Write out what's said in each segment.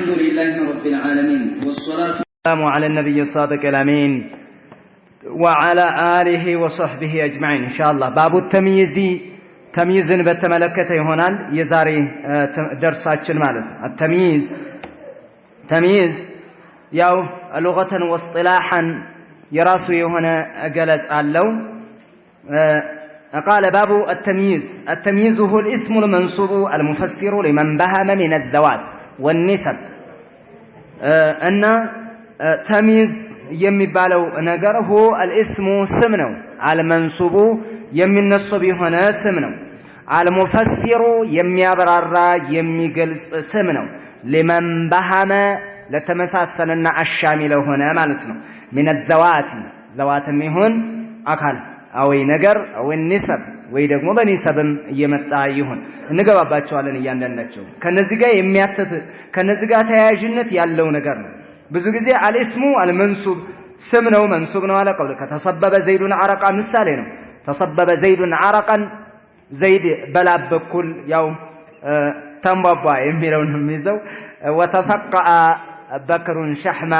الحمد لله رب العالمين والصلاة والسلام على النبي الصادق الأمين وعلى آله وصحبه أجمعين إن شاء الله. باب التمييز تمييزن بتملكته هنا يزاري درساتችን ማለት ነው. التمييز تمييز ያው لغة واصطلاحا የራሱ የሆነ ገለጻ አለው። قال باب التمييز التمييز هو الاسم المنصوب المفسر لمن بهم من الذوات والنسب أن تمييز የሚባለው ነገር هو الاسم ስም ነው المنصوب የሚነሰብ የሆነ ስም ነው المفسر የሚያብራራ የሚገልጽ ስም ነው لمن بهم ለተመሳሰለና አሻሚ ለሆነ ማለት ነው من الذوات ذوات ይሁን አካል አወይ ነገር ወይ ንሰብ ወይ ደግሞ በንሰብም እየመጣ ይሁን እንገባባቸዋለን እያንዳንዳቸው ከነዚህ ጋር የሚያተት ከነዚህ ጋር ተያያዥነት ያለው ነገር ነው። ብዙ ጊዜ አልስሙ አልመንሱብ ስም ነው መንሱብ ነው አለ ቀውል ከተሰበበ ዘይዱን አረቃ ምሳሌ ነው። ተሰበበ ዘይዱን አረቃን ዘይድ በላብ በኩል ያው ተንባባ የሚለው ነው የሚይዘው ወተፈቀ በክሩን ሸህማ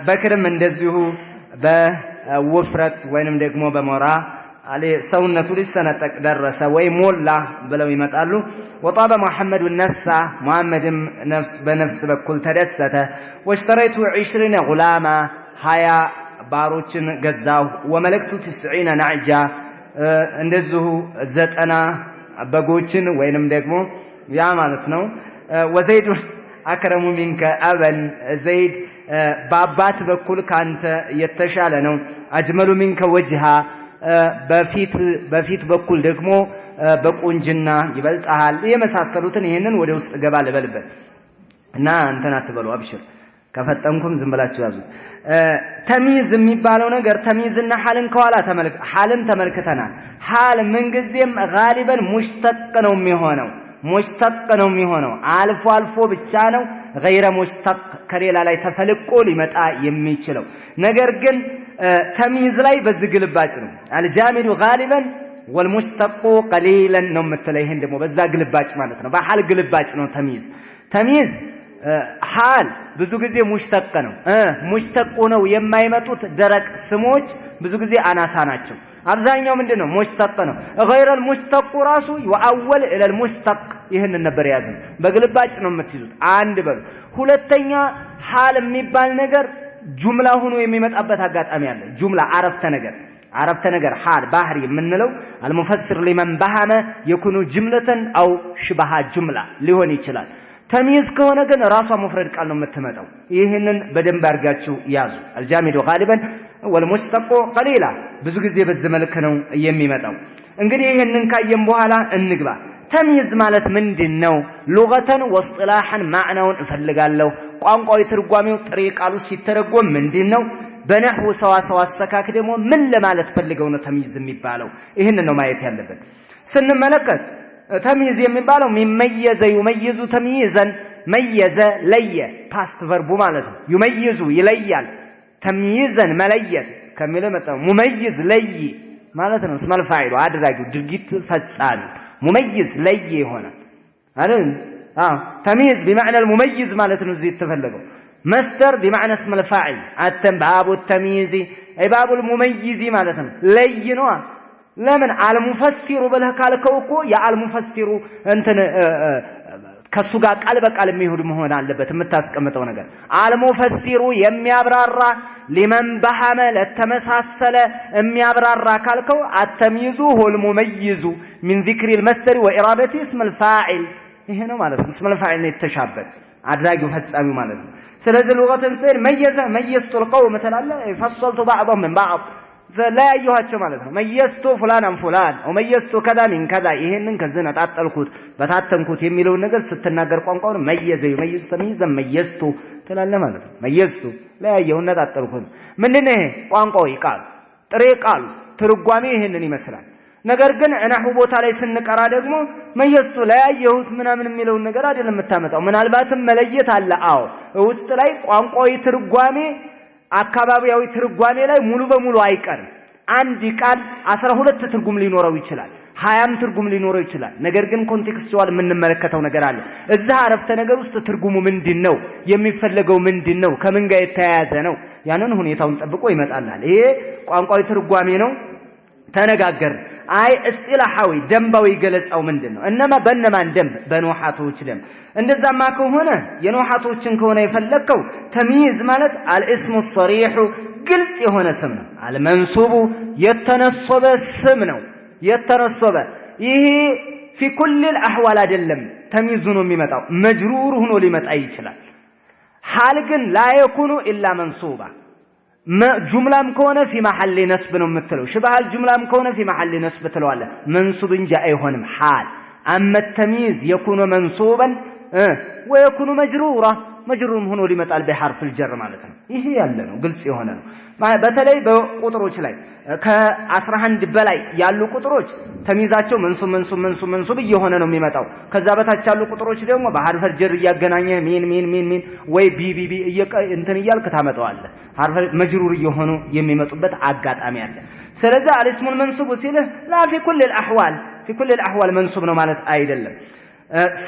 በክርም እንደዚሁ በውፍረት ወይንም ደግሞ በሞራ አለ ሰውነቱ ሊሰነጠቅ ደረሰ ወይ ሞላ ብለው ይመጣሉ። ወጣበ መሐመድ ነሳ መሐመድም ነፍስ በነፍስ በኩል ተደሰተ። ወሽተረይቱ 20 ጉላማ 20 ባሮችን ገዛው። ወመለክቱ 90 ናዕጃ እንደዚሁ 90 በጎችን ወይንም ደግሞ ያ ማለት ነው። ወዘይዱ አክረሙ ሚንከ አበን ዘይድ በአባት በኩል ካንተ የተሻለ ነው። አጅመሉ ሚንከ ወጅሃ በፊት በኩል ደግሞ በቁንጅና ይበልጣል። የመሳሰሉትን ይሄንን ወደ ውስጥ ገባ ልበልበት እና እንተና አትበሉ አብሽር ከፈጠንኩም ዝም ብላችሁ ያዙ። ተሚዝ የሚባለው ነገር ተሚዝና ሐልን ከኋላ ሐልን ተመልክተናል። ሐል ምንጊዜም ጋሊበን ሙሽተቅ ነው የሚሆነው ሙሽተቅ ነው የሚሆነው አልፎ አልፎ ብቻ ነው غير ሙሽተቅ ከሌላ ላይ ተፈልቆ ሊመጣ የሚችለው ነገር ግን ተሚዝ ላይ በዝግልባጭ ነው። አልጃሚዱ ጋሊበን والمشتق قليلا ነው የምትለው ይሄን ደግሞ በዛ ግልባጭ ማለት ነው። በሐል ግልባጭ ነው ተሚዝ ተሚዝ ሐል ብዙ ጊዜ ሙሽተቅ ነው። ሙሽተቅ ነው የማይመጡት ደረቅ ስሞች ብዙ ጊዜ አናሳ ናቸው። አብዛኛው ምንድነው ሙሽተቅ ነው። غير المشتق ራሱ يؤول الى المشتق ይሄን ነበር ያዘን በግልባጭ ነው የምትይዙት አንድ በሉ። ሁለተኛ ሐል የሚባል ነገር ጁምላ ሆኖ የሚመጣበት አጋጣሚ አለ። ጁምላ አረፍተ ነገር ሐል ባህሪ የምንለው المفسر لمن بهم يكون جملة او شبه جملة ሊሆን ይችላል። ተሚዝ ከሆነ ግን ራሷ መፍረድ ቃል ነው የምትመጣው። ይሄንን በደንብ አድርጋችሁ ያዙ። الجامد غالبا والمشتق قليلا ብዙ ጊዜ በዚህ መልኩ ነው የሚመጣው። እንግዲህ ይሄንን ካየን በኋላ እንግባ። ተሚዝ ማለት ምንድነው? ሉገተን ወስጥላሐን ማዕናውን እንፈልጋለሁ። ቋንቋዊ ትርጓሜው ጥሬ ቃሉ ሲተረጎም ምንድነው? በነህው ሰዋሰው አሰካክ ደግሞ ምን ለማለት ፈልገው ነው ተሚዝ የሚባለው? ይሄንን ነው ማየት ያለበት። ስንመለከት ተሚዝ የሚባለው ሚመየዘ ይመይዙ ተሚይዘን መየዘ ለየ ፓስት ቨርቡ ማለት ነው። ይመይዙ ይለያል ተሚይዘን መለየት ከሚለው መጣ ሙመይዝ ለይ ማለት ነው። እስመል ፋዒሉ አድራጊው ድርጊት ፈጻሚ ሙመይዝ ለይ ይሆናል አይደል? ተሚዝ بمعنى المميز ማለት ነው እዚህ የተፈለገው። مصدر بمعنى اسم الفاعل باب التمييز اي باب المميز ማለት ነው። ለይ ነው ለምን አልሙፈሲሩ ብለህ ካልከው እኮ የአልሙፈሲሩ እንትን ከሱ ጋር ቃል በቃል የሚሄድ መሆን አለበት የምታስቀምጠው ነገር። አልሙፈሲሩ የሚያብራራ لمن بهم ለተመሳሰለ የሚያብራራ ካልከው አተሚዙ ሁል ሙመይዙ من ذكر المصدر واراده اسم الفاعل ይሄ ነው ማለት ነው። اسم الفاعل ነው የተሻበት አድራጊው ፈጻሚው ማለት ነው። ስለዚህ ሉገተን ስር መየዘ القوم ተላለ فصلت بعضهم من بعض ዘላያየኋቸው ማለት ነው። መየስቱ ፍላናን ፍላን ወመየስቱ ከዛ ምን ከዛ ይሄንን ከዚህ ነጣጣልኩት በታተምኩት የሚለውን ነገር ስትናገር ቋንቋውን መየዘ ይመይዝ ተሚዝ መየስቱ ትላለህ ማለት ነው። መየስቱ ለያየው ነጣጣልኩት ምንድነው ይሄ ቋንቋው ይቃል ጥሬ ቃል ትርጓሜ ይሄንን ይመስላል። ነገር ግን እነሁ ቦታ ላይ ስንቀራ ደግሞ መየስቱ ለያየሁት ምናምን የሚለውን ነገር አይደለም የምታመጣው። ምናልባትም መለየት አለ። አዎ ውስጥ ላይ ቋንቋዊ ትርጓሜ አካባቢያዊ ትርጓሜ ላይ ሙሉ በሙሉ አይቀርም። አንድ ቃል 12 ትርጉም ሊኖረው ይችላል። ሀያም ትርጉም ሊኖረው ይችላል ነገር ግን ኮንቴክስቹዋል የምንመለከተው ነገር አለ እዛ አረፍተ ነገር ውስጥ ትርጉሙ ምንድነው የሚፈልገው ምንድነው ከምን ጋር የተያያዘ ነው ያንን ሁኔታውን ጠብቆ ይመጣልናል ይሄ ቋንቋዊ ትርጓሜ ነው ተነጋገር አይ እስጢላሃዊ ደንባዊ ገለጻው ምንድነው እነማ በእነማን ደንብ በኖሃቶች ደንብ እንደዛማ ከሆነ የኖሃቶችን ከሆነ የፈለከው ተምይዝ ማለት አልእስሙ الصريح ግልጽ የሆነ ስም ነው አልመንሱቡ የተነሰበ ስም ነው የተነሰበ ይሄ في كل الاحوال አይደለም ተምይዙ ነው የሚመጣው መጅሩር ሆኖ ሊመጣ ይችላል حال ግን لا يكون الا منصوبا جملام كونه في محل نصب ነው የምትለው شبه الجملام كونه في محل نصب ትለዋለ منصوب እንጂ አይሆንም حال اما التمييز يكون منصوبا ويكون مجرورا مجرور ሆኖ ሊመጣል بحرف الجر ማለት ነው ይሄ ያለ ነው ግልጽ የሆነ ነው በተለይ በቁጥሮች ላይ ከ11 በላይ ያሉ ቁጥሮች ተሚዛቸው መንሱብ እየሆነ ነው የሚመጣው ከዛ በታች ያሉ ቁጥሮች ደግሞ በሐርፍ ጀር ያገናኘ ሚን ወይ ቢቢቢ እንትን ይያልክ ታመጣዋለህ ሐርፍ መጅሩር እየሆኑ የሚመጡበት አጋጣሚ አለ ስለዚህ አልስሙል መንሱብ ሲልህ ላ في كل الاحوال መንሱብ ነው ማለት አይደለም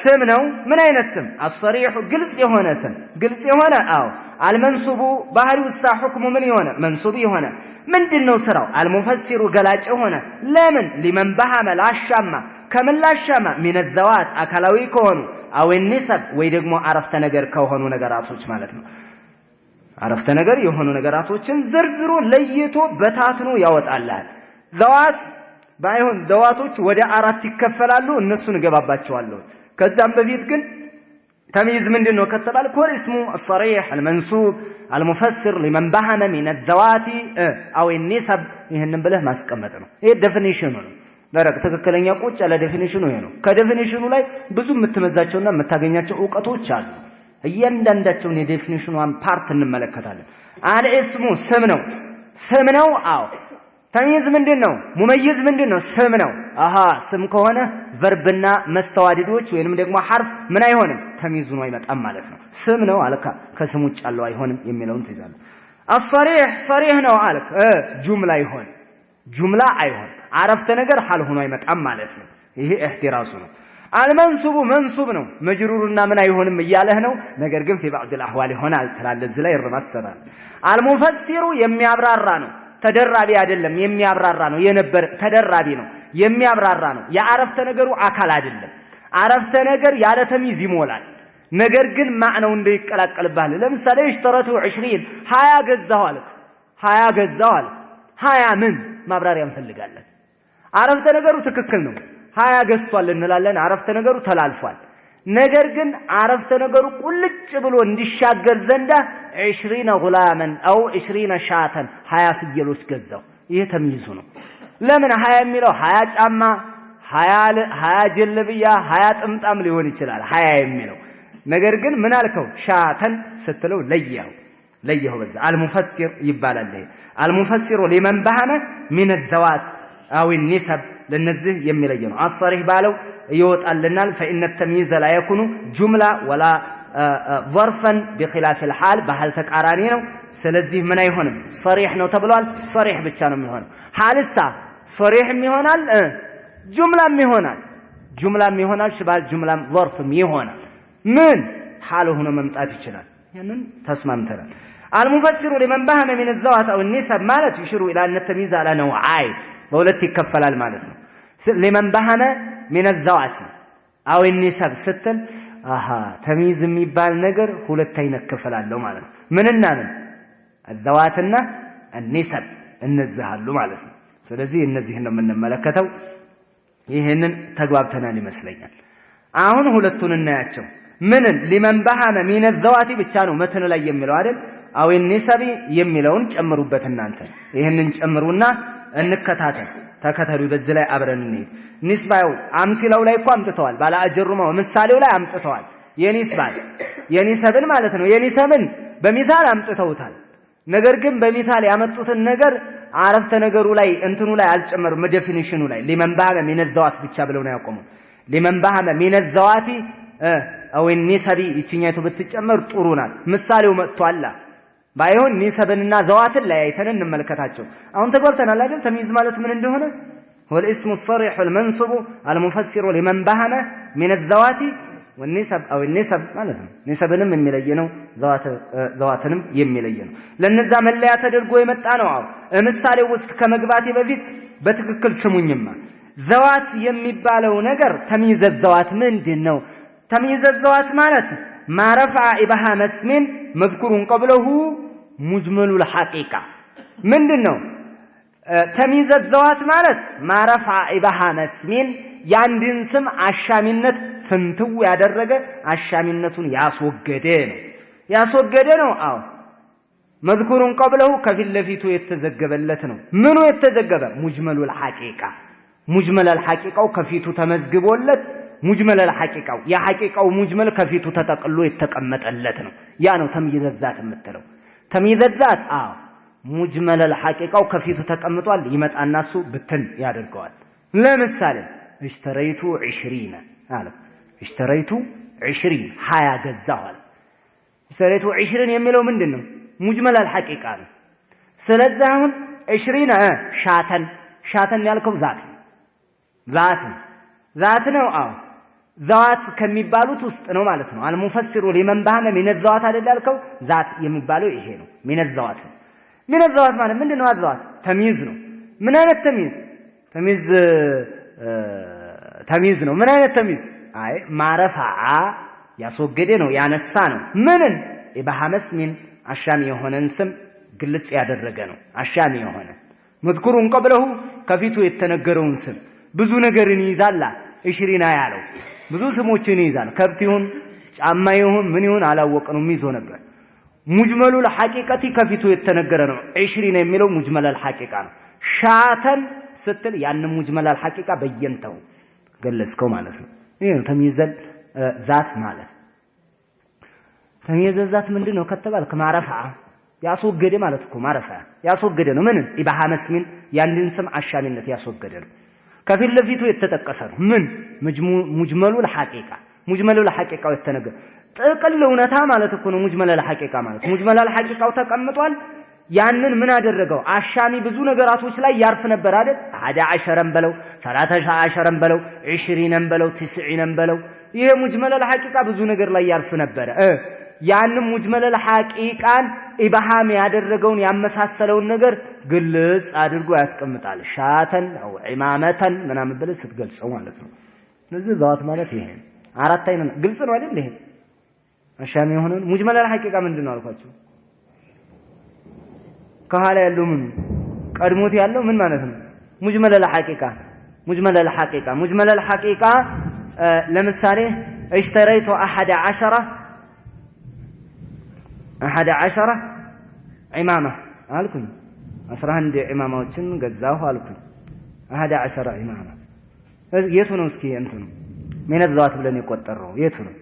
ስም ነው ምን አይነት ስም الصريح ግልጽ የሆነ ስም ግልጽ የሆነ አው አልመንሱቡ ባህሪው ሳሁክሙ ምን የሆነ መንሱብ የሆነ ምንድነው ስራው አልሙፈሲሩ ገላጭ ሆነ ለምን لمن بهم ላሻማ ከምን ላሻማ من الذوات አካላዊ ከሆኑ አው النسب ወይ ደግሞ አረፍተ ነገር ከሆኑ ነገራቶች ማለት ነው አረፍተ ነገር የሆኑ ነገራቶችን ዝርዝሩ ለይቶ በታትኑ ያወጣላል ذوات ባይሆን ذواتዎች ወደ አራት ይከፈላሉ እነሱን ገባባቸዋለሁ ከዛም በፊት ግን تمييز ምንድነው ከተባለ ኮል اسمه الصريح المنسوب المفسر لمن بهم من الذوات او النسب ይሄንን ብለህ ማስቀመጥ ነው ይሄ ዴፊኒሽኑ ነው ደረቅ ተከክለኛ ቁጭ ያለ ዴፊኒሽኑ ይሄ ነው ከዴፊኒሽኑ ላይ ብዙ የምትመዛቸውና የምታገኛቸው ዕውቀቶች አሉ እያንዳንዳቸውን የዴፊኒሽኑን ፓርት እንመለከታለን አለ اسمه ስም ነው አው ተምይዝ ምንድነው ሙመይዝ ምንድነው ስም ነው ስም ከሆነ ቨርብና መስተዋድዶች ወይንም ደግሞ ሐርፍ ምን አይሆንም ተምይዙ ነው አይመጣም ማለት ነው ስም ነው አልካ ከስም ውጭ ያለው አይሆንም የሚለውን ትይዛለህ الصريح ነው አልክ ጁምላ ይሆን ጁምላ አይሆን አረፍተ ነገር ሐል ሆኖ አይመጣም ማለት ነው ይሄ احتراሱ ነው አልመንሱቡ መንሱብ ነው መጅሩርና ምን አይሆንም እያለህ ነው ነገር ግን في بعض الاحوال ይሆናል ትላለህ እዚህ ላይ እርማት ሰራል አልሙፈሲሩ የሚያብራራ ነው ተደራቢ አይደለም የሚያብራራ ነው የነበር ተደራቢ ነው የሚያብራራ ነው የአረፍተ ነገሩ አካል አይደለም አረፍተ ነገር ያለ ተምይዝ ይሞላል ነገር ግን ማዕናው እንደይቀላቀልባል ለምሳሌ ይሽተረቱ 20 20 ገዛዋል 20 ምን ማብራሪያ እንፈልጋለን አረፍተ ነገሩ ትክክል ነው 20 ገዝቷል እንላለን አረፍተ ነገሩ ተላልፏል ነገር ግን አረፍተ ነገሩ ቁልጭ ብሎ እንዲሻገር ዘንዳ 20 غلاما او 20 شاة 20 ፍየሎች ገዛው ይሄ ተምይዙ ነው ለምን 20 የሚለው 20 ጫማ 20 ጀልብያ 20 ጥምጣም ሊሆን ይችላል 20 የሚለው ነገር ግን ምን አልከው ሻተን ስትለው ለየው በዛ አልሙፈሲር ይባላል አልሙፈሲሩ لمن بهم من الذوات او النسب ለነዚህ የሚለየ ነው አصريح ባለው ይወጣልናል فإن التمييز لا يكون جملة ولا ظرفا بخلاف الحال بحال ተቃራኒ ነው ስለዚህ ምን አይሆንም صريح ነው ተብሏል صريح ብቻ ነው የሚሆነው ሐልሳ صريح ይሆናል ጁምላም ይሆናል ሽባል ጁምላም ظرፍም ይሆናል ምን ሐል ሆኖ መምጣት ይችላል ያንን ተስማምተናል المفسر لمن بهم من الذوات او النسب ማለት يشير الى ان التمييز على نوعين በሁለት ይከፈላል ማለት ነው لمن بهم من الذوات او النسب ስትል ተምይዝ የሚባል ነገር ሁለት አይነት ክፍል አለው ማለት ነው ምንና ምን الذواتና النسب እነዚህ አሉ ማለት ነው ስለዚህ እነዚህን ነው የምንመለከተው ይሄንን ተግባብተናል ይመስለኛል አሁን ሁለቱን እናያቸው ምንን لمن بهم من الذوات ብቻ ነው መተን ላይ የሚለው አይደል او النسب የሚለውን ጨምሩበት እናንተ ይሄንን ጨምሩና እንከታተል ተከተሉ በዚህ ላይ አብረን እንሂድ ንስባው አምሲላው ላይ እኮ አምጥተዋል ባለ አጀሩማ ምሳሌው ላይ አምጥተዋል የኒሰብን ማለት ነው የኒሰብን በሚሳል አምጥተውታል ነገር ግን በሚሳል ያመጡትን ነገር አረፍተ ነገሩ ላይ እንትኑ ላይ አልጨመሩም ዴፊኒሽኑ ላይ لمن بهم من الذوات ብቻ ብለው ነው ያቆሙት لمن بهم من الذوات او النسب ይችኛይቱ ብትጨመር ጥሩ ናት ምሳሌው መጥቷል ባይሆን ኒሰብንና ዘዋትን ላይ አይተን እንመልከታቸው አሁን ተግባብተናል አይደል ተምይዝ ማለት ምን እንደሆነ هو الاسم الصريح المنصوب المفسر لمن بهم من الذوات والنسب أو النسب مالهم نسبንም የሚለይ ነው ذواتንም የሚለይ ነው ለነዛ መለያ ተደርጎ የመጣ ነው ምሳሌ ውስጥ ከመግባቴ በፊት በትክክል ስሙኝማ ذوات የሚባለው ነገር ተምይዘ ذوات ምንድነው ተምይዘ ذوات ማለት ما رفع ابهام اسم مذكور قبله مجمل الحقيقه ምንድነው ተምይዘ ذوات ማለት ما رفع ابهام اسم ያንድን ስም አሻሚነት ፍንትው ያደረገ አሻሚነቱን ያስወገደ ነው አዎ መዝኩሩን ቀብለው ከፊት ለፊቱ የተዘገበለት ነው ምኑ የተዘገበ ሙጅመሉል ሐቂቃ ሙጅመሉል ሐቂቃው ከፊቱ ተመዝግቦለት ሙጅመሉል ሐቂቃው የሐቂቃው ሙጅመል ከፊቱ ተጠቅሎ የተቀመጠለት ነው ያ ነው ተምይዘዛት የምትለው ተምይዘዛት አዎ ሙጅመሉል ሐቂቃው ከፊቱ ተቀምጧል ይመጣና እሱ ብትን ያደርገዋል ለምሳሌ اشتريت 20 አለ اشتريت 20 20 ገዛሁ አለ اشتريت 20 የሚለው ምንድነው ሙጅመሉል ሐቂቃ ነው ስለዚህ አሁን 20 ሻተን ያልከው ዛት ነው አዎ ዛት ከሚባሉት ውስጥ ነው ማለት ነው አልሙፈሲሩ ሊመን ባነ من الذوات አይደል ያልከው ዛት የሚባለው ይሄ ነው من الذوات ማለት ምንድነው አዛት ተምይዝ ነው ምን አይነት ተምይዝ ነው ምን አይነት ተምይዝ አይ ማረፋዓ ያስወገደ ነው ያነሳ ነው ምንን ኢብሃመስ ምን አሻሚ የሆነን ስም ግልጽ ያደረገ ነው አሻሚ የሆነ መዝኩሩን ቀብለው ከፊቱ የተነገረውን ስም ብዙ ነገርን ይዛላ 20 ያለው ብዙ ስሞችን ይዛል ከብት ይሁን ጫማ ይሁን ምን ይሁን አላወቀንም ይዞ ነበር ሙጅመሉል ሐቂቀቲ ከፊቱ የተነገረ ነው 20 የሚለው ሙጅመሉል ሐቂቃ ነው ሻተን ስትል ያን ሙጅመሉል ሐቂቃ በየንተው ገለጽከው ማለት ነው ይሄ ተምይዘል ዛት ማለት ተምይዘ ዛት ምንድነው ከተባልክ ማረፋ ያስወገደ ማለት እኮ ማረፋ ያስወገደ ነው ምን ኢብሃመስ ምን ያንድን ስም አሻሚነት ያስወገደ ነው ከፊት ለፊቱ የተጠቀሰ ነው ምን ሙጅመሉል ሐቂቃው የተነገረ ጥቅል እውነታ ማለት እኮ ነው ሙጅመሉል ሐቂቃ ማለት ሙጅመሉል ሐቂቃው ተቀምጧል ያንን ምን አደረገው አሻሚ ብዙ ነገራቶች ላይ ያርፍ ነበር አይደል 11 በለው 13 በለው 20 በለው 90 በለው ይሄ ሙጅመሉል ሐቂቃ ብዙ ነገር ላይ ያርፍ ነበር ያንን ሙጅመሉል ሐቂቃን ኢብሃም ያደረገውን ያመሳሰለውን ነገር ግልጽ አድርጎ ያስቀምጣል ሻተን አው ኢማመተን ምናምን ብለህ ስትገልጸው ማለት ነው ስለዚህ ዛት ማለት ይሄ አራት አይነት ግልጽ ነው አይደል ይሄ አሻሚ የሆነውን ሙጅመሉል ሐቂቃ ምንድነው አልኳችሁ ከኋላ ያለው ምን ቀድሞት ያለው ምን ማለት ነው ሙጅመሉል ሐቂቃ ለምሳሌ اشتريت 11 ኢማማ አልኩኝ 11 ኢማማዎችን ገዛሁ አልኩኝ 11 ኢማማ የቱ ነው እስኪ እንትኑ ምን الذوات ብለን የቆጠረው የቱ ነው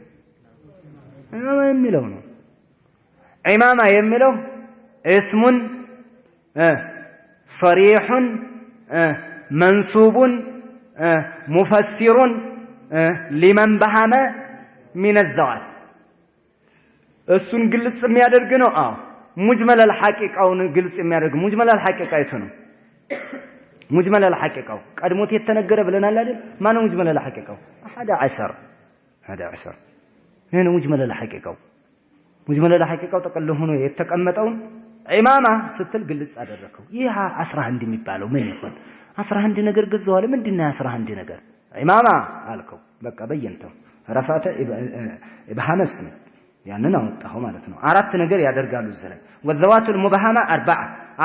የሚለው ነው ኢማማ የሚለው اسم صريح منصوب مفسر لمن بهم من الذوات እሱን ግልጽ የሚያደርግ ነው አዎ ሙጅመሉል ሐቂቃውን ግልጽ የሚያደርግ ሙጅመሉል ሐቂቃ የቱ ነው ሙጅመሉል ሐቂቃው ቀድሞት የተነገረ ብለናል አይደል ማነው ሙጅመሉል ሐቂቃው 11 ይሄ ነው ሙጅመሉል ሐቂቃው ተቀልሎ ሆኖ የተቀመጠውን ኢማማ ስትል ግልጽ አደረከው ይሄ 11 የሚባለው ምን ይሆን 11 ነገር ገዘዋል ምንድነው 11 ነገር ኢማማ አልከው በቃ በየንተው ረፋተ ኢብሃመስ ያንን አወጣው ማለት ነው አራት ነገር ያደርጋሉ ዘላይ ወዘዋቱል ሙበሃማ 4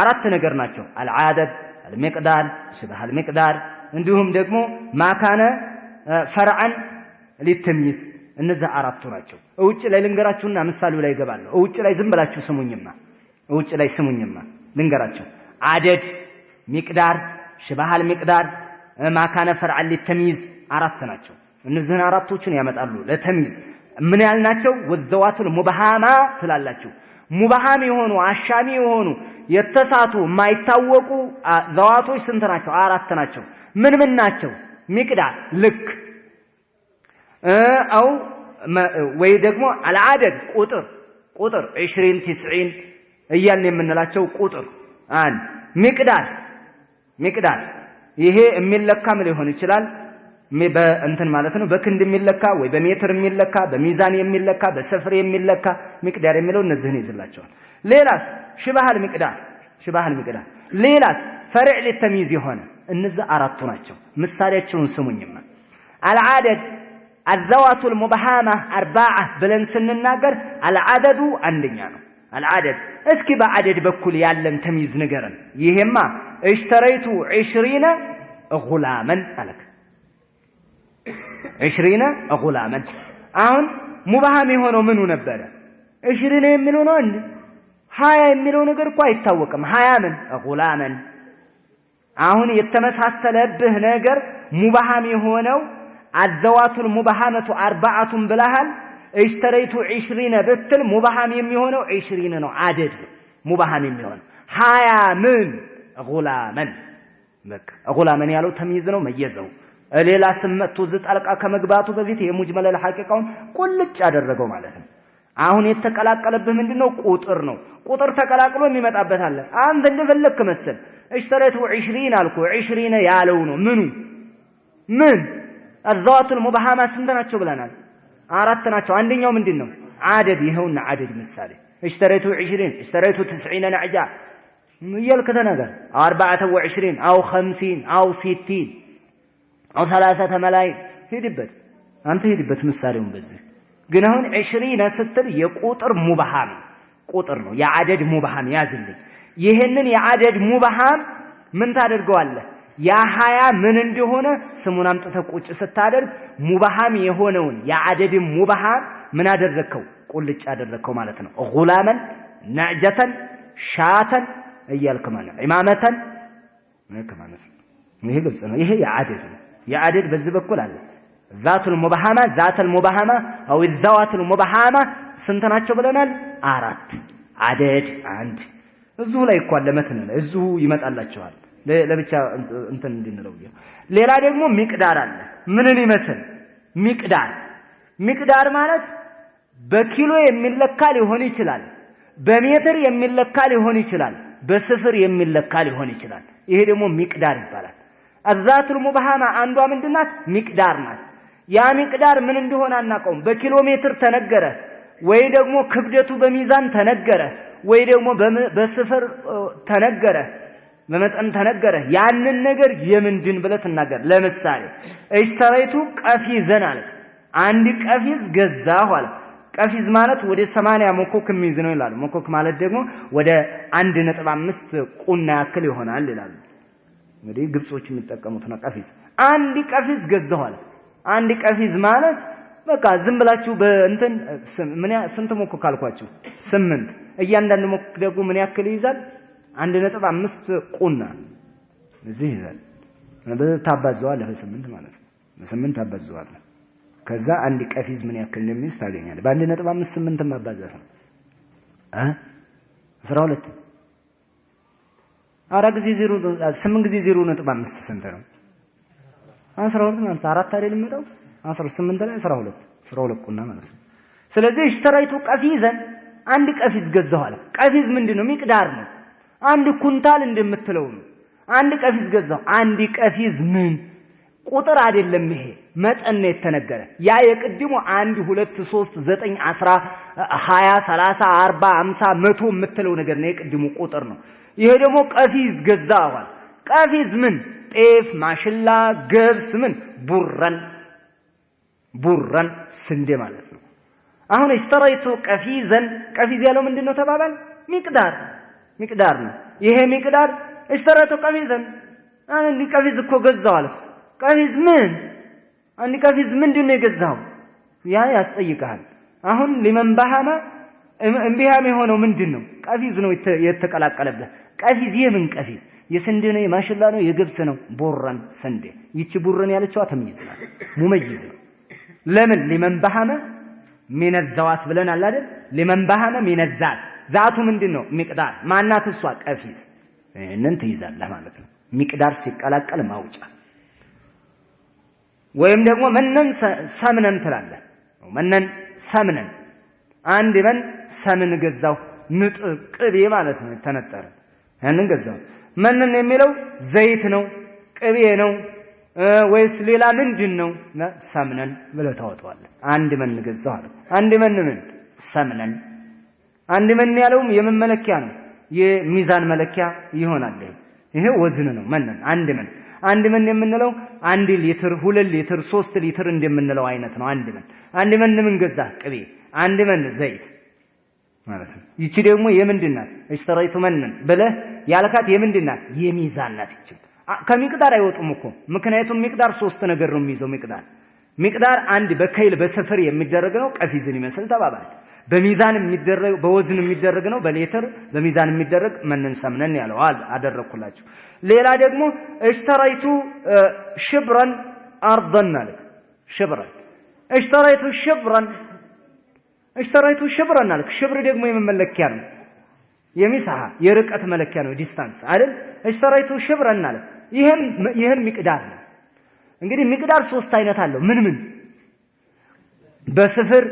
አራት ነገር ናቸው አልዓደድ አልሚቅዳር ሽበህ አልሚቅዳር እንዲሁም ደግሞ ማካነ ፈርዓን ሊተምይዝ እነዚህ አራቱ ናቸው እውጭ ላይ ልንገራችሁና ምሳሌው ላይ ይገባሉ እውጭ ላይ ዝም ብላችሁ ስሙኝማ ልንገራችሁ አደድ ሚቅዳር ሽበህ አልሚቅዳር ማካነ ፈርዓን ሊተምይዝ አራት ናቸው እነዚህን አራቶችን ያመጣሉ ለተምይዝ ምን ያልናቸው ወዘዋቱል ሙበሃማ ትላላችሁ ሙበሃም የሆኑ አሻሚ የሆኑ የተሳቱ የማይታወቁ ዘዋቶች ስንት ናቸው አራት ናቸው ምን ናቸው ሚቅዳር ልክ አው ወይ ደግሞ አልዓደድ ቁጥር 20 90 እያልን የምንላቸው ቁጥር አንድ ሚቅዳር ይሄ የሚለካም ሊሆን ይችላል በእንትን ማለት ነው በክንድ የሚለካ ወይ በሜትር የሚለካ በሚዛን የሚለካ በሰፍር የሚለካ ሚቅዳር የሚለው እነዚህን ይዝላቸዋል ሌላስ ሽባህል ሚቅዳር ሌላስ ፈርዕ ለተሚዝ የሆነ እነዚህ አራቱ ናቸው ምሳሌያቸውን ስሙኝማ العدد الذوات المبهمه اربعه ብለን ስንናገር العدد አንደኛ ነው العدد እስኪ በአደድ በኩል ያለን ተሚዝ ንገረን ይሄማ اشتريت 20 غلاما አለክ 20 غلاما አሁን ሙባሃም የሆነው ምኑ ነበር 20 የሚለው ነው እንዴ 20 የሚለው ነገር እኮ አይታወቅም 20 ምን غلاما አሁን የተመሳሰለብህ ነገር ሙባሃም የሆነው الذوات المبهمه اربعه ብለሃል اشتريت 20 በትል ሙባሃም የሚሆነው 20 ነው አደድ ሙባሃም የሚሆነው 20 ምን غلاما በቃ غلاما ያለው ተምይዝ ነው መየዘው ሌላ ስመቱ ዝጣልቃ ከመግባቱ በፊት የሙጅመል الحقيقውን ቁልጭ ያደረገው ማለት ነው አሁን የተቀላቀለብህ ምንድነው ቁጥር ነው ቁጥር ተቀላቅሎ የሚመጣበት አለ አንተ እንደፈለክ መሰል اشتريت 20 አልኩ 20 ያለው ነው ምኑ ምን الذوات المبهمه ስንት ናቸው ብለናል አራት ናቸው አንደኛው ምንድነው አደድ ይሄውና አደድ ምሳሌ اشتريت 20 اشتريت 90 نعجه يلك تنغر 24 او 50 او 60 او 3 ملايين ሄድበት አንተ ሄድበት ምሳሌውን በዚህ ግን አሁን 20 ስትል የቁጥር ሙባሃም ቁጥር ነው የአደድ ሙባሃም ያዝልኝ ይሄንን የአደድ ሙባሃም ምን ታደርገዋለህ ያ 20 ምን እንደሆነ ስሙን አምጥተህ ቁጭ ስታደርግ ሙባሃም የሆነውን የአደድ ሙባሃም ምን አደረከው ቁልጭ አደረከው ማለት ነው غلاما نعجة شاة እያልክ ማለት ኢማመተን ማለት ይሄ ግልጽ ነው ይሄ የአደድ በዚህ በኩል አለ ذات المبهمه او الذوات المبهمه ስንት ናቸው ብለናል አራት አደድ አንድ እዚሁ ላይ እኮ አለ መተን ላይ እዚሁ ይመጣላችኋል ለብቻ እንትን እንድንለው ሌላ ደግሞ ሚቅዳር አለ ምንን ይመስል ሚቅዳር ማለት በኪሎ የሚለካ ሊሆን ይችላል በሜትር የሚለካ ሊሆን ይችላል በስፍር የሚለካ ሊሆን ይችላል ይሄ ደግሞ ሚቅዳር ይባላል الذات المبهمه አንዷ ምንድናት ሚቅዳር ናት ያ ሚቅዳር ምን እንደሆነ አናቀውም በኪሎ ሜትር ተነገረ ወይ ደግሞ ክብደቱ በሚዛን ተነገረ ወይ ደግሞ በስፍር ተነገረ በመጠን ተነገረ ያንን ነገር የምንድን ብለ ተናገር ለምሳሌ اشتريت ቀፊዘን አለ አንድ ቀፊዝ ገዛሁ አለ ቀፊዝ ማለት ወደ 80 ሞኮክ የሚይዝ ነው ይላል ሞኮክ ማለት ደግሞ ወደ 1.5 ቁና ያክል ይሆናል ይላል እንግዲህ ግብጾች የሚጠቀሙት ነው ቀፊዝ አንድ ቀፊዝ ገዛሁ አለ አንድ ቀፊዝ ማለት በቃ ዝም ብላችሁ በእንትን ስንት ሞኮክ አልኳችሁ 8 እያንዳንዱ ሞኮክ ደግሞ ምን ያክል ይይዛል 1.5 ቁና እዚህ ይላል በታባዘዋል በ8 ማለት ነው በ8 ታባዘዋል ከዛ አንድ ቀፊዝ ምን ያክል እንደሚይዝ ታገኛለህ በ1.5 8 ማባዛት ነው 12 አራት ጊዜ 0 8 ጊዜ 0.5 ስንት ነው 12 ማለት አራት አይደል የሚመጣው 18 ላይ 12 ቁና ማለት ነው ስለዚህ اشتريت ቀፊዘን አንድ ቀፊዝ ገዛሁ አለ ቀፊዝ ምንድነው ሚቅዳር ነው አንድ ኩንታል እንደምትለው ነው አንድ ቀፊዝ ገዛሁ አንድ ቀፊዝ ምን ቁጥር አይደለም ይሄ መጠን ነው የተነገረ ያ የቅድሙ 1 2 3 9 10 20 30 40 50 100 የምትለው ነገር ነው የቅድሙ ቁጥር ነው ይሄ ደግሞ ቀፊዝ ገዛሁ ቀፊዝ ምን ጤፍ ማሽላ ገብስ ምን ቡረን ስንዴ ማለት ነው አሁን اشتريت ቀፊዘን ቀፊዝ ያለው ምንድነው ተባባል ሚቅዳር ነው ይሄ ሚቅዳር اشتريت ቀፊዘን አንድ ቀፊዝ እኮ ገዛው አለ ቀፊዝ ምን አንድ ቀፊዝ ምንድነው የገዛው ያ ያስጠይቃል አሁን ለመንባሃማ እንቢሃም የሆነው ምንድነው ቀፊዝ ነው የተቀላቀለበት ቀፊዝ የምን ቀፊዝ የስንዴ ነው የማሽላ ነው የገብስ ነው ቡረን ስንዴ ይቺ ቡረን ያለችው ተምይዝ ነው ሙመይዝ ነው ለምን ለመንባሃማ من الذوات ብለናል አይደል ለመንባሃማ من الذات ذاتو ምንድነው ሚቅዳር ማናት እሷ ቀፊዝ እነን ትይዛለህ ማለት ነው ሚቅዳር ሲቀላቀል ማውጫ ወይም ደግሞ መነን ሰምነን ትላለህ መነን ሰምነን አንድ መን ሰምን ገዛው ቅቤ ማለት ነው ተነጠረ ያንን ገዛው መነን የሚለው ዘይት ነው ቅቤ ነው ወይስ ሌላ ምንድነው ሰምነን ብለህ ታወጣዋለህ አንድ መን ገዛው አለ አንድ መን ምን ሰምነን አንድ መን ያለውም የመመለኪያ ነው የሚዛን መለኪያ ይሆናል ይሄ ወዝን ነው መነን አንድ መን የምንለው 1 ሊትር 2 ሊትር 3 ሊትር እንደምንለው አይነት ነው አንድ መን ምን ገዛ ቅቤ አንድ መን ዘይት ማለት ነው ይቺ ደግሞ የምንድናት እሽተራይቱ መነን ብለህ ያልካት የምንድናት የሚዛን ናት ይቺ ከሚቅዳር አይወጡም እኮ ምክንያቱም ሚቅዳር 3 ነገር ነው የሚይዘው ሚቅዳር አንድ በከይል በሰፈር የሚደረግ ነው ቀፊዝን ይመስል ተባባል በሚዛን የሚደረግ በወዝን የሚደረግ ነው በሊትር በሚዛን የሚደረግ መነን ሰምነን ያለው አደረኩላችሁ ሌላ ደግሞ እሽተራይቱ ሽብራን አርضን አለ ሽብራን እሽተራይቱ ሽብራን አለ ሽብር ደግሞ የመመለኪያ ነው የሚሳሃ የርቀት መለኪያ ነው ዲስታንስ አይደል እሽተራይቱ ሽብራን አለ ይሄም ሚቅዳር ነው እንግዲህ ሚቅዳር 3 አይነት አለው ምን በስፍር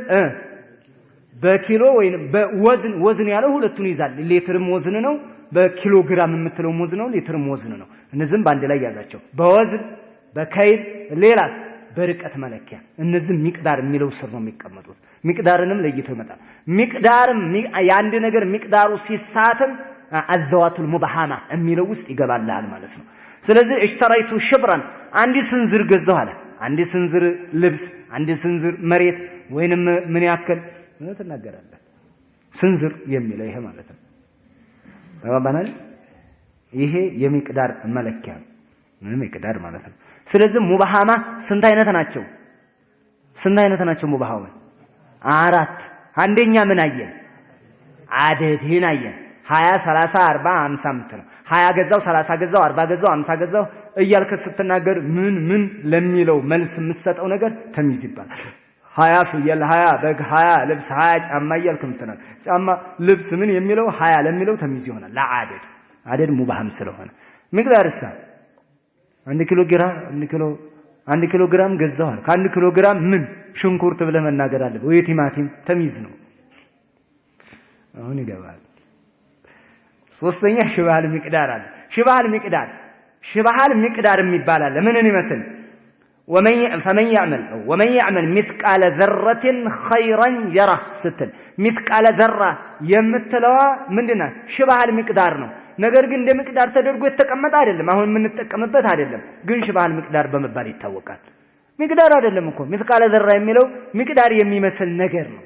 በኪሎ ወይንም በወዝን ያለው ሁለቱን ይዛል ሊትርም ወዝን ነው በኪሎ ግራም የምትለው ወዝን ነው ሊትርም ወዝን ነው እነዚህም ባንድ ላይ ያዛቸው በወዝን በከይል ሌላስ በርቀት መለኪያ እነዚህ ሚቅዳር የሚለው ስር ነው የሚቀመጡት ሚቅዳርንም ለይቶ ይመጣል ሚቅዳርም ያንድ ነገር ሚቅዳሩ ሲሳተም አዘዋቱል ሙባሃማ የሚለው ውስጥ ይገባልሃል ማለት ነው ስለዚህ እሽተራይቱ ሽብራን አንድ ስንዝር ገዛው አለ አንድ ስንዝር ልብስ አንድ ስንዝር መሬት ወይንም ምን ያክል ምን ተናገራለህ ስንዝር የሚለው ይሄ ማለት ነው ተባባናል ይሄ የሚቅዳር መለኪያ ነው ሚቅዳር ማለት ነው ስለዚህ ሙባሃማ ስንት አይነት ናቸው ሙባሃማ 4 አንደኛ ምን አየን አደድን አየን 20 30 40 50 ምትለው 20 ገዛው 30 ገዛው 40 ገዛው 50 ገዛው እያልከ ስትናገር ምን ለሚለው መልስ የምትሰጠው ነገር ተሚዝ ይባላል 20 ፍየል 20 በግ 20 ልብስ 20 ጫማ እያልክ ምትናል ጫማ ልብስ ምን የሚለው 20 ለሚለው ተሚዝ ይሆናል ለአደድ ሙባሃም ስለሆነ ሚቅዳርሳ 1 ኪሎ ግራም ገዛው ከ1 ኪሎ ግራም ምን ሽንኩርት ብለህ መናገር አለበት ወይ ቲማቲም ተሚዝ ነው አሁን ይገባል ሶስተኛ ሽባል ሚቅዳር አለ ሽባል ሚቅዳር የሚባል አለ ምንን ይመስል ومن يعمل مثقال ذرة خيرا يره ستل مثقال ذرة የምትለዋ ምንድነው ሽባል ሚቅዳር ነው ነገር ግን እንደ ሚቅዳር ተደርጎ የተቀመጠ አይደለም አሁን ምን ተጠቀምበት አይደለም ግን ሽባል ሚቅዳር በመባል ይታወቃል ሚቅዳር አይደለም እኮ مثقال ذرة የሚለው ሚቅዳር የሚመስል ነገር ነው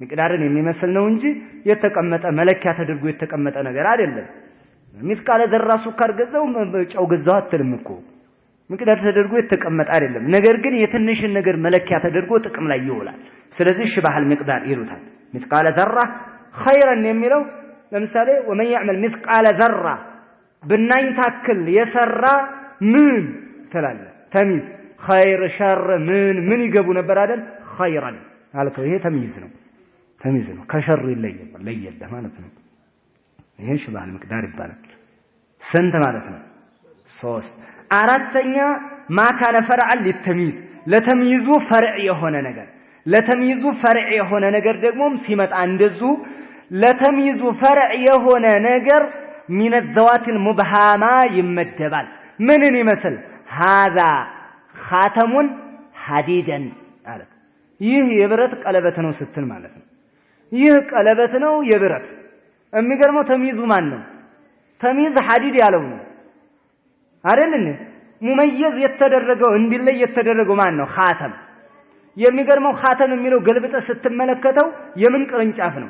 ሚቅዳርን የሚመስል ነው እንጂ የተቀመጠ መለኪያ ተደርጎ የተቀመጠ ነገር አይደለም مثقال ذرة ሱካር ገዛው ጨው ገዛው አትልም እኮ ሚቅዳር ተደርጎ የተቀመጠ አይደለም ነገር ግን የትንሽን ነገር መለኪያ ተደርጎ ጥቅም ላይ ይውላል ስለዚህ ሽባል ሚቅዳር ይሉታል مثقال ذرة خيرا የሚለው ለምሳሌ ومن يعمل مثقال ذرة ብናኝ ታክል የሰራ ምን ተላለ ተሚዝ خير شر ምን ይገቡ ነበር አይደል خيرا አልከው ይሄ ተሚዝ ነው ከሸር ለየለ ማለት ነው ይሄ ሽባል ሚቅዳር ይባላል ስንት ማለት ነው 3 አራተኛ ማካነ ፈርዐን ለተሚዝ ለተሚዙ ፈርዕ የሆነ ነገር ደግሞ ሲመጣ እንደዚሁ ለተሚዙ ፈርዕ የሆነ ነገር من الذوات المبهمة ይመደባል ምንን ይመስል هذا خاتم حديدا አለ ይህ የብረት ቀለበት ነው ስትል ማለት ነው ይህ ቀለበት ነው የብረት የሚገርመው ተሚዙ ማን ነው ተሚዝ ሐዲድ ያለው ነው አይደል ሙመየዝ የተደረገው እንዲለይ የተደረገው ማን ነው ኻተም የሚገርመው ኻተም የሚለው ገልብጠ ስትመለከተው የምን ቅርንጫፍ ነው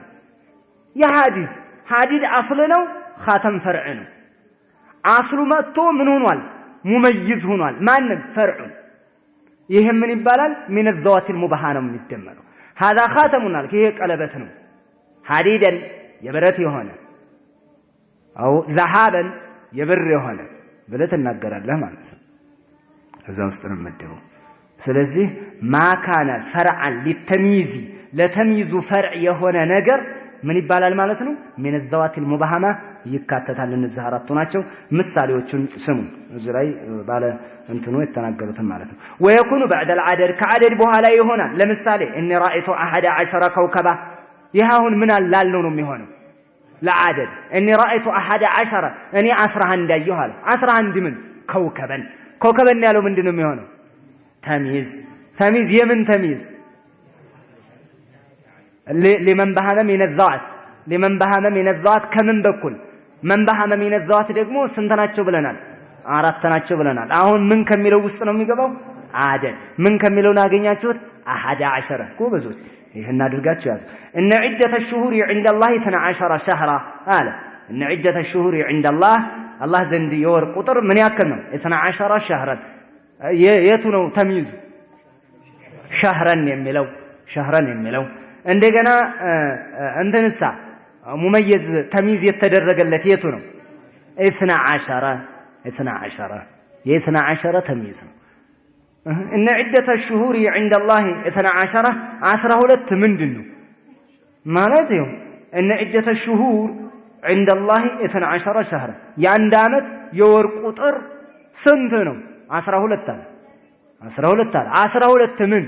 የሐዲድ አስል ነው ኻተም ፈርዕ ነው አስሉ መጥቶ ምን ሆኗል ሙመይዝ ሆኗል ማን ፈርዕ ይሄ ምን ይባላል من الذوات المبهمة ነው የሚደመረው هذا خاتم አልክ ይሄ ቀለበት ነው ሐዲደን የብረት የሆነ አው ذهبን የብር የሆነ ብለህ ተናገራለህ ማለት ነው ከዛ ውስጥ ነው መደበው ስለዚህ ማካነ ፈርዐን ለተሚዝ ለተሚዙ ፈርዕ የሆነ ነገር ምን ይባላል ማለት ነው من الذوات المبهمة ይካተታል እነዚህ አራቱ ናቸው ምሳሌዎቹን ስሙ እዚህ ላይ ባለ እንትኑ የተናገሩት ማለት ነው ويكون بعد العدد ከعدد በኋላ ይሆናል ለምሳሌ ان رايت 11 كوكبا ይሄውን ምን አላልነው ነው የሚሆነው ለعدد ان رايت 11 እኔ 11 እንዳየሁ አለ 11 ምን ከውከበን ከውከበን ያለው ምንድነው የሚሆነው ተሚዝ የምን ተሚዝ لمن بهم من الذات ከምን በኩል من بهم من الذات ደግሞ ስንት ናቸው ብለናል አራት ናቸው ብለናል አሁን ምን ከሚለው ውስጥ ነው የሚገባው አደድ ምን ከሚለው ናገኛችሁት 11 ጎበዞች ይሄን አድርጋችሁ ያዙ ان عده الشهور عند الله 12 شهرا አለ ان عده الشهور عند الله ዘንድ የወር ቁጥር ምን ያክል ነው 12 شهرا የቱ ነው ተሚዙ شهرا የሚለው እንደገና እንትንሳ ሙመይዝ ተሚዝ የተደረገለት የቱ ነው 12 የ12 ተሚዝ ነው ان عده الشهور عند الله 12 ምንድነው ማለት ነው ان عده الشهور عند الله 12 شهر የአንድ አመት የወር ቁጥር ስንት ነው 12 አለ 12 ምን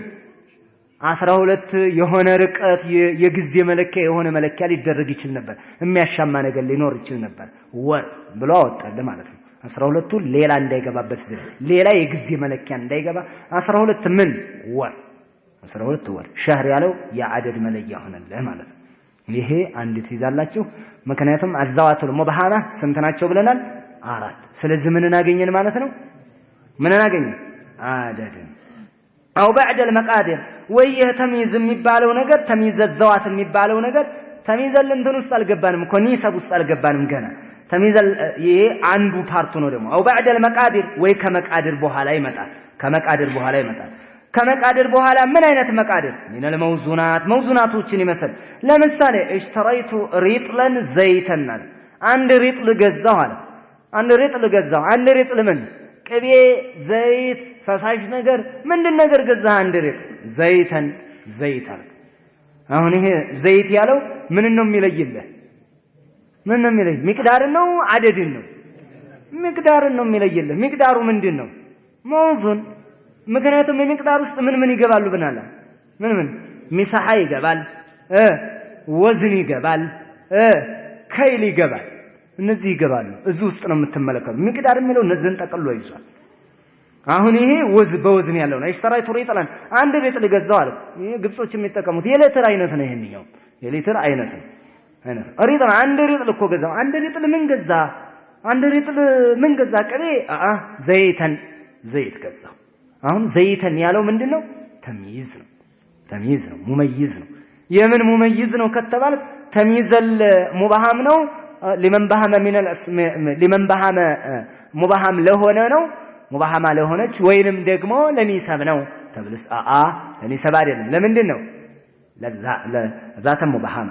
12 የሆነ ርቀት የጊዜ መለኪያ የሆነ መለኪያ ሊደረግ ይችላል ነበር የሚያሻማ ነገር ሊኖር ይችል ነበር ወር ብሎ አወጣለ ማለት ነው 12ቱ ሌላ እንዳይገባበት ዘንድ ሌላ የጊዜ መለኪያ እንዳይገባ 12 ምን ወር 12 ወር ሸህር ያለው የአደድ መለያ ሆነለ ማለት ነው ይሄ አንድ ትይዛላችሁ ምክንያቱም አዛዋቱል ሙብሃማ ስንት ናቸው ብለናል አራት ስለዚህ ምን እናገኘን ማለት ነው ምን እናገኘን አደድ أو بعد المقادير ويه تمييز የሚባለው ነገር ተሚዝ الذوات የሚባለው ነገር ተሚዝ ለእንትን ውስጥ አልገባንም እኮ ኒሰብ ውስጥ አልገባንም ገና ተሚዝ ይሄ አንዱ ፓርቱ ነው ደግሞ أو بعد المقادير ወይ ከመቃድር በኋላ ይመጣል ከመቃድር በኋላ ምን አይነት መቃድር من الموزونات موزوناتዎችን ይመስል ለምሳሌ اشتريت رطلا زيتا አንድ ሪጥል ገዛው አለ አንድ ሪጥል ምን ቅቤ ዘይት ፈሳሽ ነገር ምንድን ነገር ገዛህ አንድ ሪጥል ዘይት አለ አሁን ይሄ ዘይት ያለው ምን ነው የሚለይልህ ምን ነው የሚለይ ሚቅዳርን ነው አደድን ነው ሚቅዳርን ነው የሚለይልህ ሚቅዳሩ ምንድነው መውዙን ምክንያቱም የሚቅዳር ውስጥ ምን ይገባሉ ብናላ ምን ሚሳሃ ይገባል ወዝን ይገባል ከይል ይገባል እነዚህ ይገባሉ እዚህ ውስጥ ነው የምትመለከቱ ሚቅዳር የሚለው እነዚህን ጠቅልሎ ይዟል አሁን ይሄ በወዝን ያለው ነው اشتريت رطلا አንድ ሪጥል ገዛው አለ ይሄ ግብጾች የሚጠቀሙት የሌትር አይነት ነው ይሄንኛው የሌትር አይነት ነው ሪጥል አንድ ሪጥል እኮ ገዛው አንድ ሪጥል ምን ገዛ ቅቤ ዘይት ገዛው አሁን ዘይተን ያለው ምንድነው ተሚዝ ነው ሙመይዝ ነው የምን ሙመይዝ ነው ከተባለ ተሚዘል ሙባሃም ነው لمن بهم ሙባሃም ለሆነ ነው ሙባሃማ ለሆነች ወይንም ደግሞ ለኒሰብ ነው ተብልስ ለኒሰብ አይደለም ለምንድን ነው ለዛተ ሙባሃማ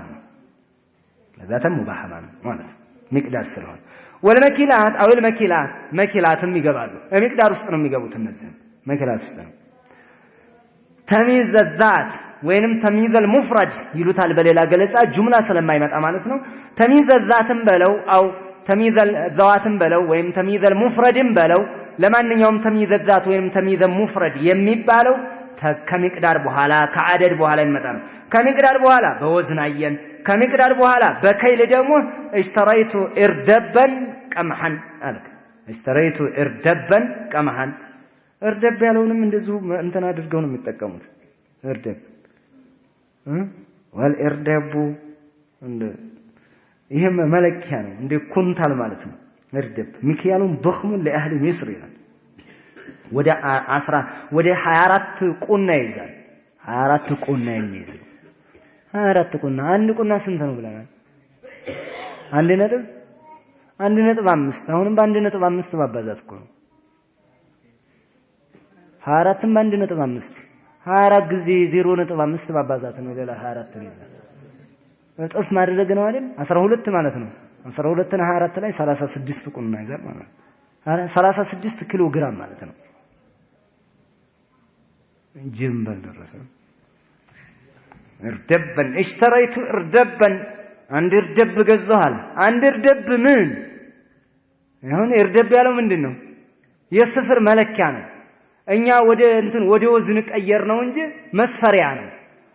ማለት ሚቅዳር ስለሆነ ወለመኪላት አው መኪላትም ይገባሉ ሚቅዳር ውስጥ ነው የሚገቡት እነዚህ መኪላት ውስጥ ነው ተሚዝ الذات ወይንም ተሚዝ المفرد ይሉታል በሌላ ገለጻ ጁምላ ስለማይመጣ ማለት ነው ተሚዝ الذاتም በለው አው ተሚዝ الذواتም በለው ወይም ተሚዝ المفردም በለው ለማንኛውም ተሚዝ الذات ወይም ተሚዝ المفرد የሚባለው ከሚቅዳር በኋላ ከአደድ በኋላ ይመጣል ከሚቅዳር በኋላ በወዝን አየን ከሚቅዳር በኋላ በከይል ደግሞ اشتريت اردبا قمحا አልክ اشتريت اردبا قمحا እርደብ ያለውንም እንደዚሁ እንትን አድርገው ነው የሚጠቀሙት እርደብ ወልእርደቡ እንደ ይሄ መለኪያ ነው እንደ ኩንታል ማለት ነው እርደብ ሚኪያሉን ضخم لاهل مصر ይላል ወደ 24 ቁና ይዛል 24 ቁና ይይዛል 24 ቁና አንድ ቁና ስንት ነው ብለናል 1.5 አሁንም በ1.5 ማባዛት እኮ ነው 24ም 1.5 24 ጊዜ 0.5 ማባዛት ነው ሌላ 24 ይዛል እጥፍ ማድረግ ነው አይደል 12 ማለት ነው 12 እና 24 ላይ 36 ቁና ይዛል ማለት ነው 36 ኪሎ ግራም ማለት ነው ጅምበል ደረሰ እርደበን اشتريت እርደበን አንድ እርደብ ገዛሃል አንድ እርደብ ምን ይሁን እርደብ ያለው ምንድነው የስፍር መለኪያ ነው እኛ ወደ ወዝን ቀየር ነው እንጂ መስፈሪያ ነው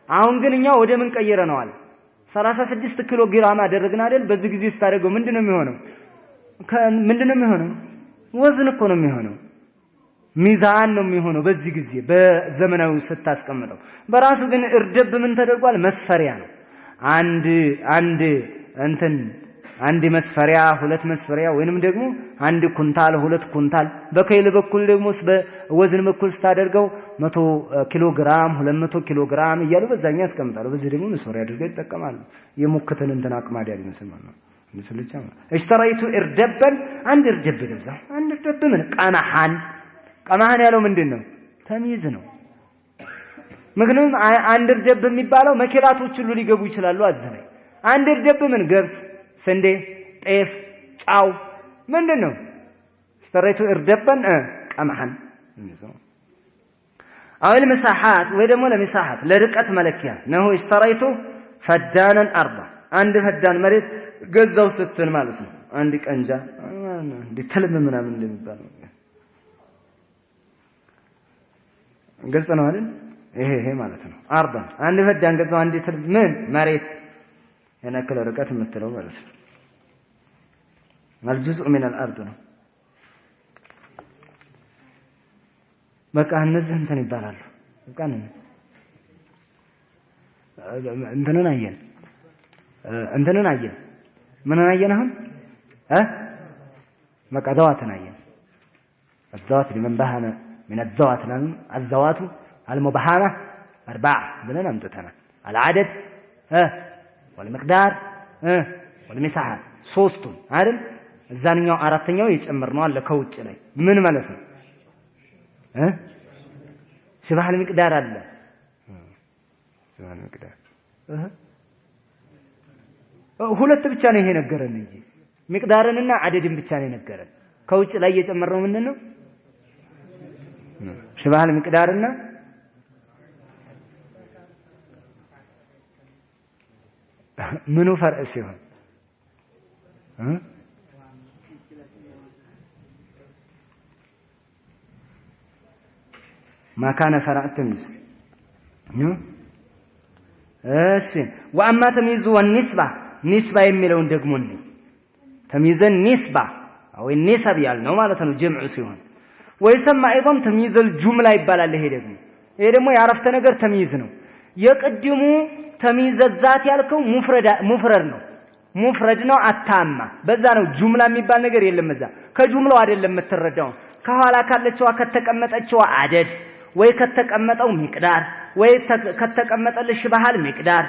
አሁን ግን እኛ ወደ ምን ቀየረናል 36 ኪሎ ግራም አደረግን አይደል በዚህ ጊዜ ስታደርገው ምንድነው የሚሆነው ወዝን እኮ ነው የሚሆነው ሚዛን ነው የሚሆነው በዚህ ጊዜ በዘመናዊ ስታስቀምጠው በራሱ ግን እርደብ ምን ተደርጓል መስፈሪያ ነው አንድ መስፈሪያ ሁለት መስፈሪያ ወይንም ደግሞ አንድ ኩንታል ሁለት ኩንታል በከይል በኩል ደግሞ በወዝን በኩል ስታደርገው 100 ኪሎ ግራም 200 ኪሎ ግራም እያሉ በዛኛ ያስቀምጣሉ በዚህ ደግሞ መስፈሪያ አድርገው ይጠቀማሉ የሙክተን እንትን አቅማድ ያልመስል ማለት ነው ምስልቻ اشتريت اردبا አንድ እርደብ ገዛ አንድ እርደብ ምን ቀማሃን ያለው ምንድነው ተሚዝ ነው ምክንያቱም አንድ እርደብ የሚባለው መኪናቶች ሁሉ ሊገቡ ይችላሉ አዘነ አንድ እርደብ ምን ገብስ ስንዴ ጤፍ ጫው ምንድነው اشتريت اردبا ቀማሃን አውል مساحات ወይ ደግሞ ለመስاحات ለርቀት መለኪያ ነው اشتريت فدانا ارضا አንድ ፈዳን መሬት ገዛው ስትል ማለት ነው አንድ ቀንጃ እንድትልም ምናምን እንደሚባለው ግልጽ ነው አይደል ይሄ ማለት ነው አርባ አንድ ፈዳን ገዛው አንድ ትልም ምን መሬት የነከለ ርቀት የምትለው ማለት ነው الجزء من الارض ነው በቃ እነዚህ እንትን ይባላሉ በቃ እንትንን አየን ምን አየን አሁን በቃ ذواتን አየን الذوات لمن بهم من الذوات الذوات المبهمه 4 ብለን አምጥተናል العدد والمقدار والمساحه ሶስቱን አይደል እዛኛው አራተኛው የጨመርነው አለ ከውጭ ላይ ምን ማለት ነው شبه المقدار አለ شبه المقدار ሁለት ብቻ ነው ይሄ ነገረን እንጂ ሚቅዳርንና አደድን ብቻ ነው ነገረን ከውጭ ላይ የጨመረው ምንድነው شبه المقدارና ምኑ ፈርቅ ሲሆን ما كان فرع التمييز واما تمييز والنسبه نسبه የሚለውን ደግሞ እንዴ تمييزን نسبه او النسب ያልነው ማለት ነው ጀምዑ ሲሆን ويسمى ايضا تمييز الجمله ይባላል ይሄ ደግሞ ያረፍተ ነገር ተምይዝ ነው የቅድሙ ተምይዝ ዛት ያልከው ሙፍረድ ነው አታማ በዛ ነው ጁምላ የሚባል ነገር የለም እዛ ከጁምላው አይደለም የምትረዳው ከኋላ ካለችው ከተቀመጠችው አደድ ወይ ከተቀመጠው ሚቅዳር ወይ ከተቀመጠልሽ ባህል ሚቅዳር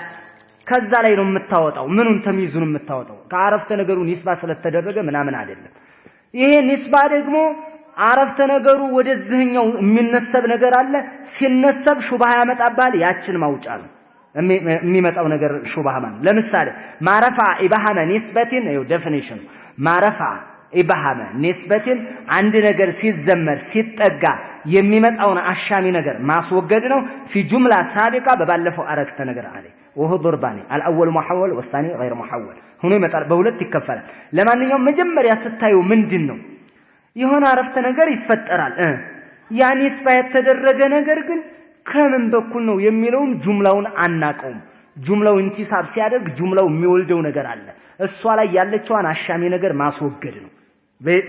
ከዛ ላይ ነው የምታወጣው ምኑን ተምይዙን የምታወጣው ከአረፍተ ነገሩ ኒስባ ስለተደረገ ምናምን አይደለም ይሄ ኒስባ ደግሞ አረፍተ ነገሩ ወደዚህኛው የሚነሰብ ነገር አለ ሲነሰብ ሹባህ ያመጣባል ያችን ማውጫ ነው የሚመጣው ነገር ሹባህ ማለት ለምሳሌ ማረፋ ኢባሃመ ኒስበቲን ነው ዴፊኒሽን ማረፋ ኢባሃመ ኒስበቲን አንድ ነገር ሲዘመር ሲጠጋ የሚመጣውን አሻሚ ነገር ማስወገድ ነው في جمله سابقه በባለፈው አረፍተ ነገር አለ وهو ضرباني الاول محول والثاني غير محول ሆኖ ይመጣል በሁለት ይከፈላል ለማንኛውም መጀመሪያ ስታዩ ምንድነው የሆነ አረፍተ ነገር ይፈጠራል ያ ኒስባ የተደረገ ነገር ግን ከምን በኩል ነው የሚለውን ጁምላውን አናቀውም ጁምላው ኢንቲሳብ ሲያደርግ ጁምላው የሚወልደው ነገር አለ እሷ ላይ ያለችዋን አሻሚ ነገር ማስወገድ ነው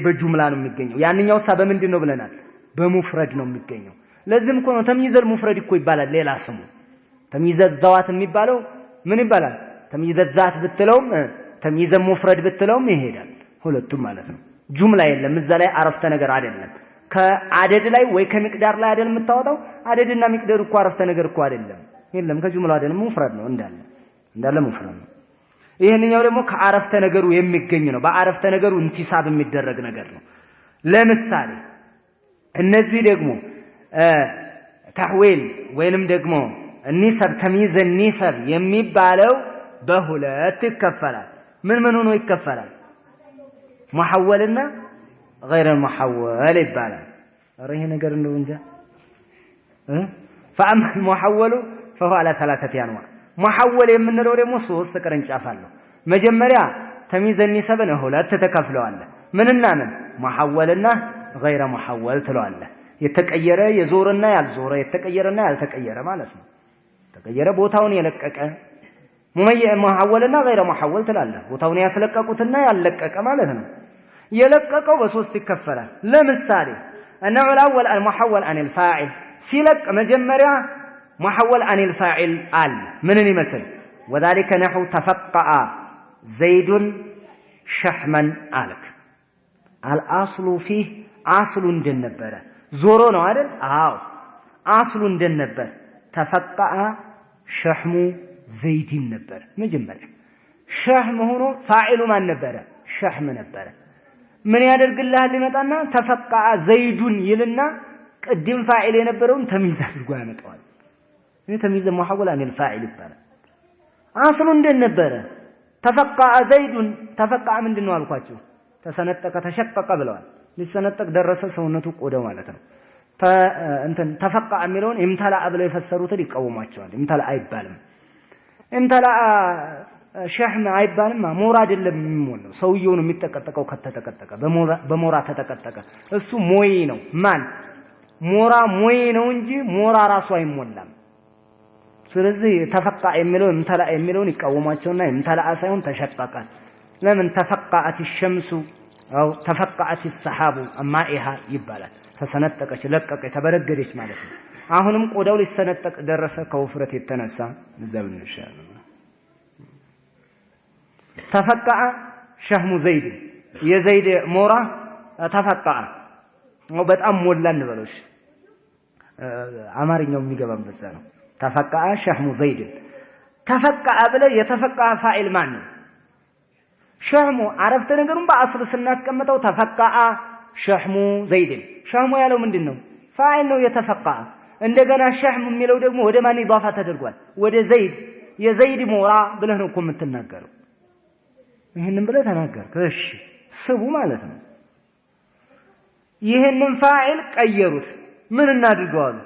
በጁምላ ነው የሚገኘው ያንኛው ሰበብ ምንድነው ብለናል በሙፍረድ ነው የሚገኘው ለዚህም እኮ ነው ተምይዘል ሙፍረድ እኮ ይባላል ሌላ ስሙ ተምይዘል ዛዋት የሚባለው ምን ይባላል ተምይዘል ዛት ብትለውም ተምይዘል ሙፍረድ ብትለውም ይሄዳል ሁለቱም ማለት ነው ጁምላ የለም እዛ ላይ አረፍተ ነገር አይደለም ከአደድ ላይ ወይ ከሚቅዳር ላይ አይደለም የምታወጣው አደድና ሚቅዳር እኮ አረፍተ ነገር እኮ አይደለም የለም ከጁምላ አይደለም ሙፍረድ ነው እንዳለ ሙፍረድ ነው ይሄንኛው ደግሞ ከአረፍተ ነገሩ የሚገኝ ነው በአረፍተ ነገሩ ኢንቲሳብ የሚደረግ ነገር ነው ለምሳሌ እነዚህ ደግሞ ተህዊል ወይንም ደግሞ ኒሰብ ተምይዝ ኒሰብ የሚባለው በሁለት ይከፈላል ምን ሆኖ ይከፈላል محولنا غير المحول يبالا ريه ነገር እንደው እንጃ فاما المحول فهو على ثلاثه انواع محول የምንለው ደግሞ ሶስት ቅርንጫፍ አለው መጀመሪያ ተምይዝ ኒሰብን ሁለት ተከፍለዋል ምንና ምን محولنا غير محول ትለዋለ የተቀየረ የዞርና ያልዞረ የተቀየረና ያልተቀየረ ማለት ነው ተቀየረ ቦታውን የለቀቀ محولنا غير محول ትላለ ቦታውን ያስለቀቁትና ያለቀቀ ማለት ነው የለቀቀው በሶስት ይከፈላል ለምሳሌ النوع الأول المحول عن الفاعل ሲለቅ መጀመሪያ محول عن الفاعل አለ ምንን ይመስል وذلك نحو تفقأ زيد شحما አለክ الأصل فيه أصل እንደነበረ ዞሮ ነው አይደል አዎ أصل እንደነበር تفقأ شحم زيد ነበር መጀመሪያ شحم ሆኖ ፋዒሉ ማን ነበረ شحم ነበረ ምን ያደርግልሃል ሊመጣና ተፈቃ ዘይዱን ይልና ቅድም ፋዒል የነበረውን ተሚዝ አድርጎ ያመጣዋል ይሄ ተሚዝ محول عن الفاعل ይባላል አስሉ እንደነበረ ተፈቃ ዘይዱን ተፈቃ ምንድነው አልኳችሁ ተሰነጠቀ ተሸቀቀ ብለዋል ሊሰነጠቅ ደረሰ ሰውነቱ ቆደ ማለት ነው እንትን ተፈቃ የሚለውን ኢምተላ ብለው የፈሰሩት ይቀወማቸዋል ኢምተላ አይባልም ኢምተላ ሸህም አይባልም ሞራ አይደለም የሚሞላው ሰውየው ነው የሚጠቀጠቀው ከተጠቀጠቀ በሞራ ተጠቀጠቀ እሱ ሞይ ነው ማን ሞራ ሞይ ነው እንጂ ሞራ ራሱ አይሞላም ስለዚህ ተፈቃ የሚለው ኢምተላ የሚለውን ይቃወማቸውና ኢምተላ ሳይሆን ተሸቀቀ ለምን ተፈቃአት الشمس او ተፈቃአት السحاب ማኢሃ ይባላል ተሰነጠቀች ለቀቀ ተበረገደች ማለት ነው አሁንም ቆዳው ሊሰነጠቅ ደረሰ ከውፍረት የተነሳ ዘብ እንሻለን ተፈቃ ሸህሙ ዘይድ የዘይድ ሞራ ተፈቃ ነው በጣም ሞላ እንበለሽ አማርኛው የሚገባበት ነው ተፈቃ ሸህሙ ዘይድ ተፈቃ ብለ የተፈቃ ፋኢል ማን ነው ሸህሙ አረፍተ ነገሩን በአስር ስናስቀምጠው ተፈቃ ሸህሙ ዘይድ ሸህሙ ያለው ምንድነው ፋኢል ነው የተፈቃ እንደገና ሸህሙ የሚለው ደግሞ ወደ ማን ኢዳፋ ተደርጓል ወደ ዘይድ የዘይድ ሞራ ብለህ ነው እኮ የምትናገረው ይሄንን ብለህ ተናገር እሺ ስቡ ማለት ነው ይሄንን ፋኢል ቀየሩት ምን እናድርገዋል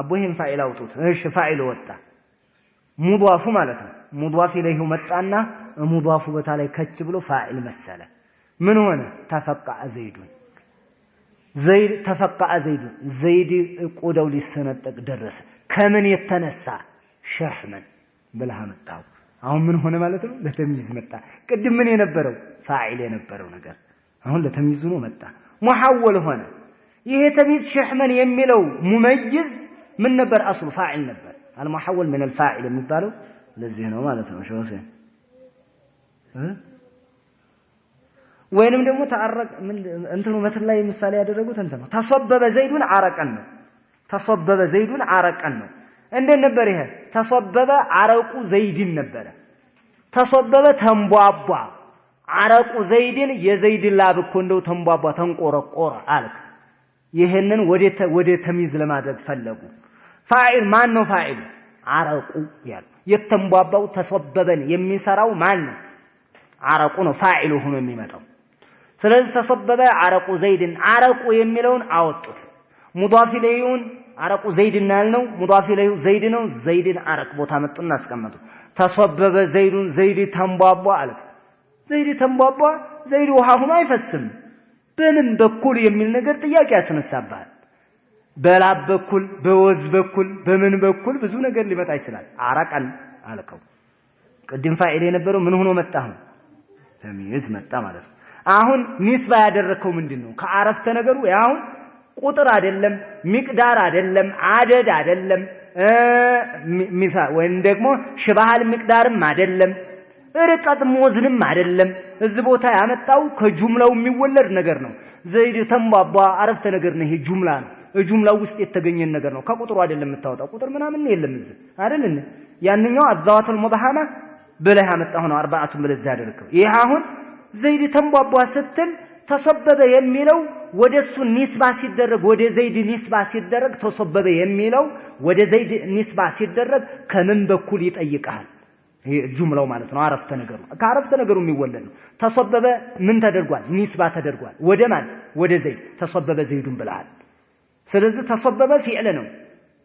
አቦ ይሄን ፋኢል አውጡት እሺ ፋኢል ወጣ ሙዳፉ ማለት ነው ሙዳፍ ኢለይሂ መጣና ሙዳፉ በታ ላይ ከች ብሎ ፋኢል መሰለ ምን ሆነ ተፈቃ ዘይዱን ዘይድ ተፈቃ ዘይዱን ዘይድ ቆዳው ሊሰነጠቅ ደረሰ ከምን የተነሳ ሸህመን ብለህ መጣው አሁን ምን ሆነ ማለት ነው ለተሚዝ መጣ ቅድም ምን የነበረው ፋኢል የነበረው ነገር አሁን ለተሚዝ ነው መጣ محول ሆነ ይሄ ተሚዝ ሸህመን የሚለው ሙመይዝ ምን ነበር አስሉ ፋኢል ነበር المحول من الفاعل የሚባለው ለዚህ ነው ማለት ነው ሸውሴ ወይንም ደግሞ ተአረቅ እንትኑ መተል ላይ ምሳሌ ያደረጉት እንት ነው ተሰበበ ዘይዱን አረቀን ነው ተሰበበ ዘይዱን አረቀን ነው እንዴት ነበር ይሄ ተሰበበ አረቁ ዘይድን ነበር ተሰበበ ተንቧቧ አረቁ ዘይድን የዘይድ ላብ እኮ እንደው ተንቧቧ ተንቆረቆረ አልክ ይሄንን ወደ ተሚዝ ለማድረግ ፈለጉ ፋኢል ማን ነው ፋኢል አረቁ ያል የተንቧቧው ተሰበበን የሚሰራው ማን ነው አረቁ ነው ፋኢሉ ሆኖ የሚመጣው ስለዚህ ተሰበበ አረቁ ዘይድን አረቁ የሚለውን አወጡት ሙዳፍ ኢለይሁን አረቁ ዘይድና ያልነው ሙዳፍ ኢለይሁ ዘይድ ነው ዘይድን አረቅ ቦታ መጡና አስቀመጡ ተሰበበ ዘይዱን ዘይድ ተንቧቧ አለ ዘይድ ተንቧቧ ዘይድ ውሃ ሆኖ አይፈስም በምን በኩል የሚል ነገር ጥያቄ ያስነሳባል በላብ በኩል በወዝ በኩል በምን በኩል ብዙ ነገር ሊመጣ ይችላል አረቀን አልከው ቅድም ፋኢል የነበረው ምን ሆኖ መጣ ተሚዝ መጣ ማለት ነው አሁን ኒስባ ያደረከው ምንድነው ከአረፍተ ነገሩ ያው ቁጥር አይደለም ሚቅዳር አይደለም አደድ አይደለም ሚሳ ወይም ደግሞ ሽባሃል ሚቅዳርም አይደለም ርቀት ሞዝንም አይደለም እዚህ ቦታ ያመጣው ከጁምላው የሚወለድ ነገር ነው ዘይድ ተንቧቧ አረፍተ ነገር ነው ይሄ ጁምላ ነው ጁምላው ውስጥ የተገኘ ነገር ነው ከቁጥሩ አይደለም የምታወጣው ቁጥር ምናምን የለም እዚህ አይደል ያንኛው አዛዋቱል ሙባሃማ ብለህ ያመጣው ነው አርባዓቱን ብለህ ያደረከው ይሄ አሁን ዘይድ ተንቧቧ ስትል ተሰበበ የሚለው ወደሱ ኒስባ ሲደረግ ወደ ዘይድ ኒስባ ሲደረግ ተሰበበ የሚለው ወደ ዘይድ ኒስባ ሲደረግ ከምን በኩል ይጠይቃል ይሄ ጁምላው ማለት ነው አረፍተ ነገሩ ከአረፍተ ነገሩ የሚወለድ ነው ተሰበበ ምን ተደርጓል ኒስባ ተደርጓል ወደ ማን ወደ ዘይድ ተሰበበ ዘይዱን ብለሃል ስለዚህ ተሰበበ ፊዕል ነው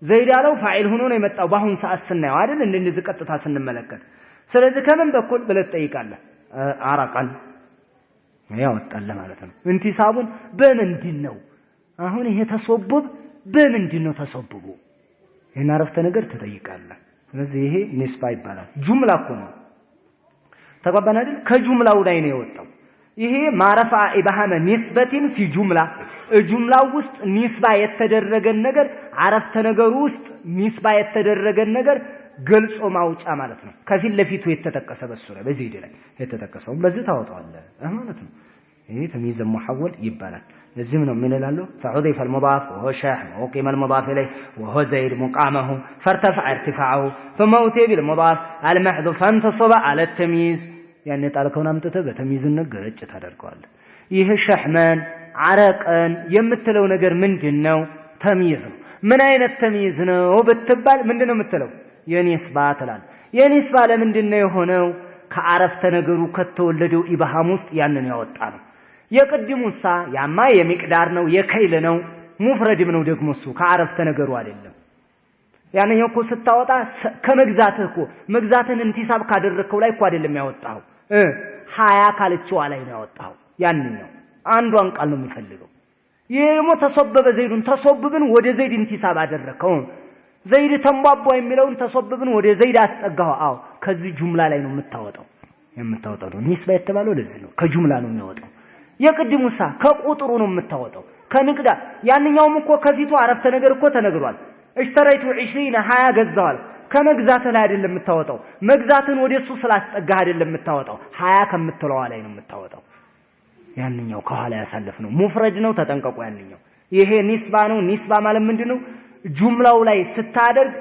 ዘይድ ያለው ፋኢል ሆኖ ነው የመጣው ባሁን ሰዓት ስናየው አይደል እንደዚህ ቀጥታ ስንመለከት ስለዚህ ከምን በኩል ብለህ ትጠይቃለህ አረቀን ያወጣል ማለት ነው እንቲሳቡን በምንድነው አሁን ይሄ ተሰበብ በምንድነው ተሰብቦ ይሄን አረፍተ ነገር ትጠይቃለህ ስለዚህ ይሄ ኒስባ ይባላል ጁምላ እኮ ነው ተቀበል አይደል ከጁምላው ላይ ነው የወጣው ይሄ ማረፋ ኢብሃመ ኒስበቲን ፊ ጁምላ ጁምላው ውስጥ ኒስባ የተደረገን ነገር አረፍተ ነገሩ ውስጥ ኒስባ የተደረገን ነገር ገልጾ ማውጫ ማለት ነው ከፊት ለፊቱ የተጠቀሰ በሱ ላይ በዚህ ላይ የተጠቀሰው በዚህ ታወጣዋለህ ማለት ነው ይሄ ተሚዝ ሙሐወል ይባላል لازم ነው ምን ይላሉ فعضف المضاف وهو شاحن وقيم المضاف اليه وهو زيد مقامه فارتفع ارتفاعه ثم اوتي بالمضاف المحذوف فانتصب على التمييز يعني ጣልከውን አምጥተህ በተሚዝነት ገረጭ ታደርገዋለህ ይሄ ሸህመን አረቀን የምትለው ነገር ምንድነው ተሚዝ ነው ምን አይነት ተሚዝ ነው ብትባል ምንድነው የምትለው የኒስባ ተላል የኒስባ ለምንድነው የሆነው ከአረፍተ ነገሩ ከተወለደው ኢብሃም ውስጥ ያንን ያወጣ ነው የቅድሙሳ ያማ የሚቅዳር ነው የከይል ነው ሙፍረድም ነው ደግሞ እሱ ከአረፍተ ነገሩ አይደለም ያንኛው እኮ ስታወጣ ከመግዛትህ እኮ መግዛትን እንቲሳብ ካደረከው ላይ እኮ አይደለም ያወጣው 20 ካልቸው ላይ ነው ያወጣው ያንኛው አንዷን ቃል ነው የሚፈልገው ይሄሞ ተሰበበ ዘይዱን ተሰብብን ወደ ዘይድ እንቲሳብ አደረከው ዘይድ ተንቧቧ የሚለውን ተሰብብን ወደ ዘይድ አስጠጋው አው ከዚህ ጁምላ ላይ ነው የምታወጣው ነው ኒስባ የተባለው ለዚህ ነው ከጁምላ ነው የሚያወጣው የቅድሙሳ ከቁጥሩ ነው የምታወጣው ከንግዳ ያንኛውም እኮ ከፊቱ አረፍተ ነገር እኮ ተነግሯል اشتريت 20 20 ገዛዋል ከመግዛት ላይ አይደለም የምታወጣው መግዛትን ወደሱ ስላስጠጋህ አይደለም የምታወጣው 20 ከምትለው ላይ ነው የምታወጣው ያንኛው ከኋላ ያሳለፍ ነው ሙፍረድ ነው ተጠንቀቁ ያንኛው ይሄ ኒስባ ነው ኒስባ ማለት ምንድነው ጁምላው ላይ ስታደርግ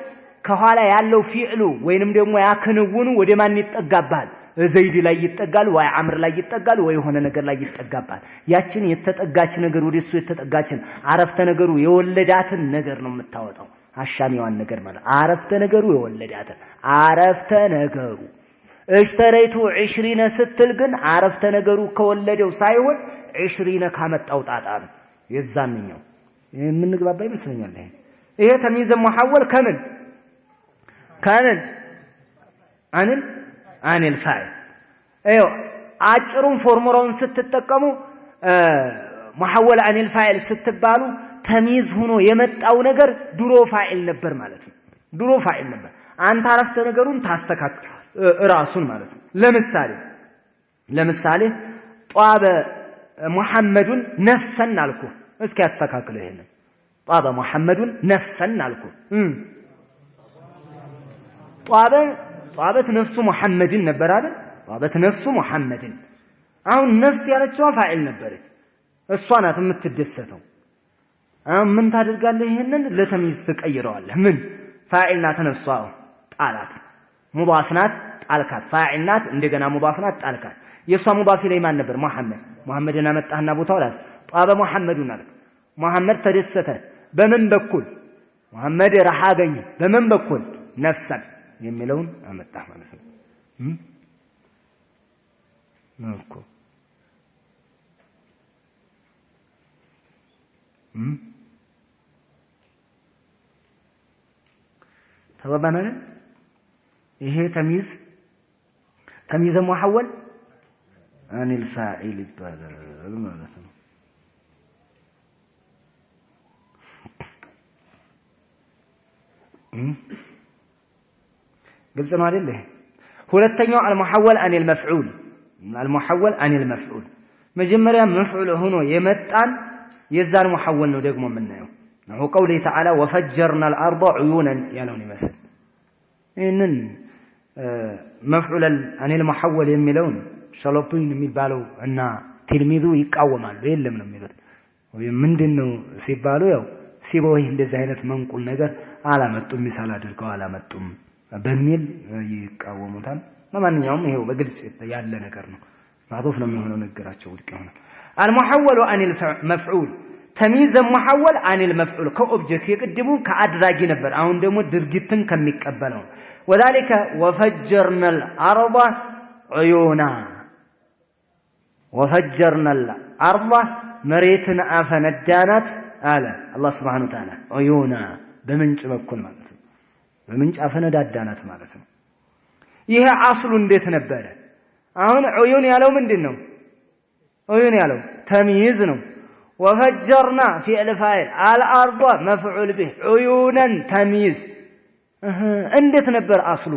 ከኋላ ያለው ፊዕሉ ወይንም ደግሞ ያከነውኑ ወደ ማን ይጠጋባል ዘይድ ላይ ይጠጋል ወይ አምር ላይ ይጠጋል ወይ ሆነ ነገር ላይ ይጠጋባል ያችን የተጠጋች ነገር ወደሱ የተጠጋችን አረፍተ ነገሩ የወለዳትን ነገር ነው የምታወጣው አሻሚዋን ነገር ማለት አረፍተ ነገሩ የወለዳትን አረፍተ ነገሩ اشتريت 20 ስትል ግን አረፍተ ነገሩ ከወለደው ሳይሆን 20 ካመጣው ጣጣ ነው የዛንኛው የምንግባባ ይመስለኛል ይሄ ተሚዝ ሙሐወል ከምን عن الفاعل ايوه አጭሩን ፎርሙላውን ስትጠቀሙ محول عن الفاعل ስትባሉ ተሚዝ ሆኖ የመጣው ነገር ድሮ ፋኢል ነበር ማለት ነው ድሮ ፋኢል ነበር አንተ አረፍተ ነገሩን ታስተካክል ራሱን ማለት ነው ለምሳሌ ጧበ ሙሐመዱን ነፍሰን አልኩ እስኪ ያስተካክሉ ይሄንን ጧበ ሙሐመዱን ነፍሰን አልኩ ጧበት ነፍሱ ሙሐመድን ነበር አይደል ጧበት ነፍሱ ሙሐመድን አሁን ነፍስ ያለችው ፋኢል ነበረች እሷ ናት የምትደሰተው ምን ታደርጋለህ ይሄንን ለተሚዝ ትቀይረዋለህ ምን ፋኢል ናት ነፍሷ ጣላት ሙዳፍ ናት ጣልካት ፋኢል ናት እንደገና ሙዳፍ ናት ጣልካት የሷ ሙዳፍ ላይ ማን ነበር ሙሐመድን አመጣህና ቦታው ላይ ጧበ ሙሐመዱን አለ ሙሐመድ ተደሰተ በምን በኩል ሙሐመድ ረሃ አገኘ በምን በኩል ነፍሰን የሚለውን አመጣህ ማለት ነው ነውኮ ተባባና ይሄ ተሚዝ ሙሐወል عن الفاعل ይባላል ማለት ነው ግልጽ ነው አይደል ሁለተኛው المحول عن المفعول መጀመሪያ መፍዑል ሆኖ የመጣን የዛን ሙሐወል ነው ደግሞ የምናየው ነው قوله تعالى وفجرنا الارض عيونا ያለውን ይመስል ይሄንን መፍዑል عن المحول የሚለውን ሸሎፕን የሚባለው እና ትልሚዙ ይቃወማሉ የለም ነው የሚሉት ወይ ምንድነው ሲባሉ ያው ሲቦይ እንደዚህ አይነት መንቁል ነገር አላመጡም ሚሳል አድርገው አላመጡም በሚል ይቃወሙታል ለማንኛውም ይሄው በግልጽ ያለ ነገር ነው ማዕሩፍ ነው የሚሆነው ነገራቸው ውድቅ ይሆናል المحول عن المفعول تمييز محول عن المفعول كኦብጀክት የቅድሙ ከአድራጊ ነበር አሁን ደግሞ ድርጊትን ከሚቀበለው وذلك وفجرنا الارض عيونا وفجرنا الارض መሬትን አፈነዳናት አለ አላህ Subhanahu Wa Ta'ala عيونا በምንጭ በኩል ማለት ነው በምንጭ አፈነዳዳናት ማለት ነው ይሄ አስሉ እንዴት ነበር አሁን عيون ያለው ምንድነው عيون ያለው ተምይዝ ነው وفجرنا فعل فاعل الارض مفعول به عيونا تمييز እንዴት ነበር አስሉ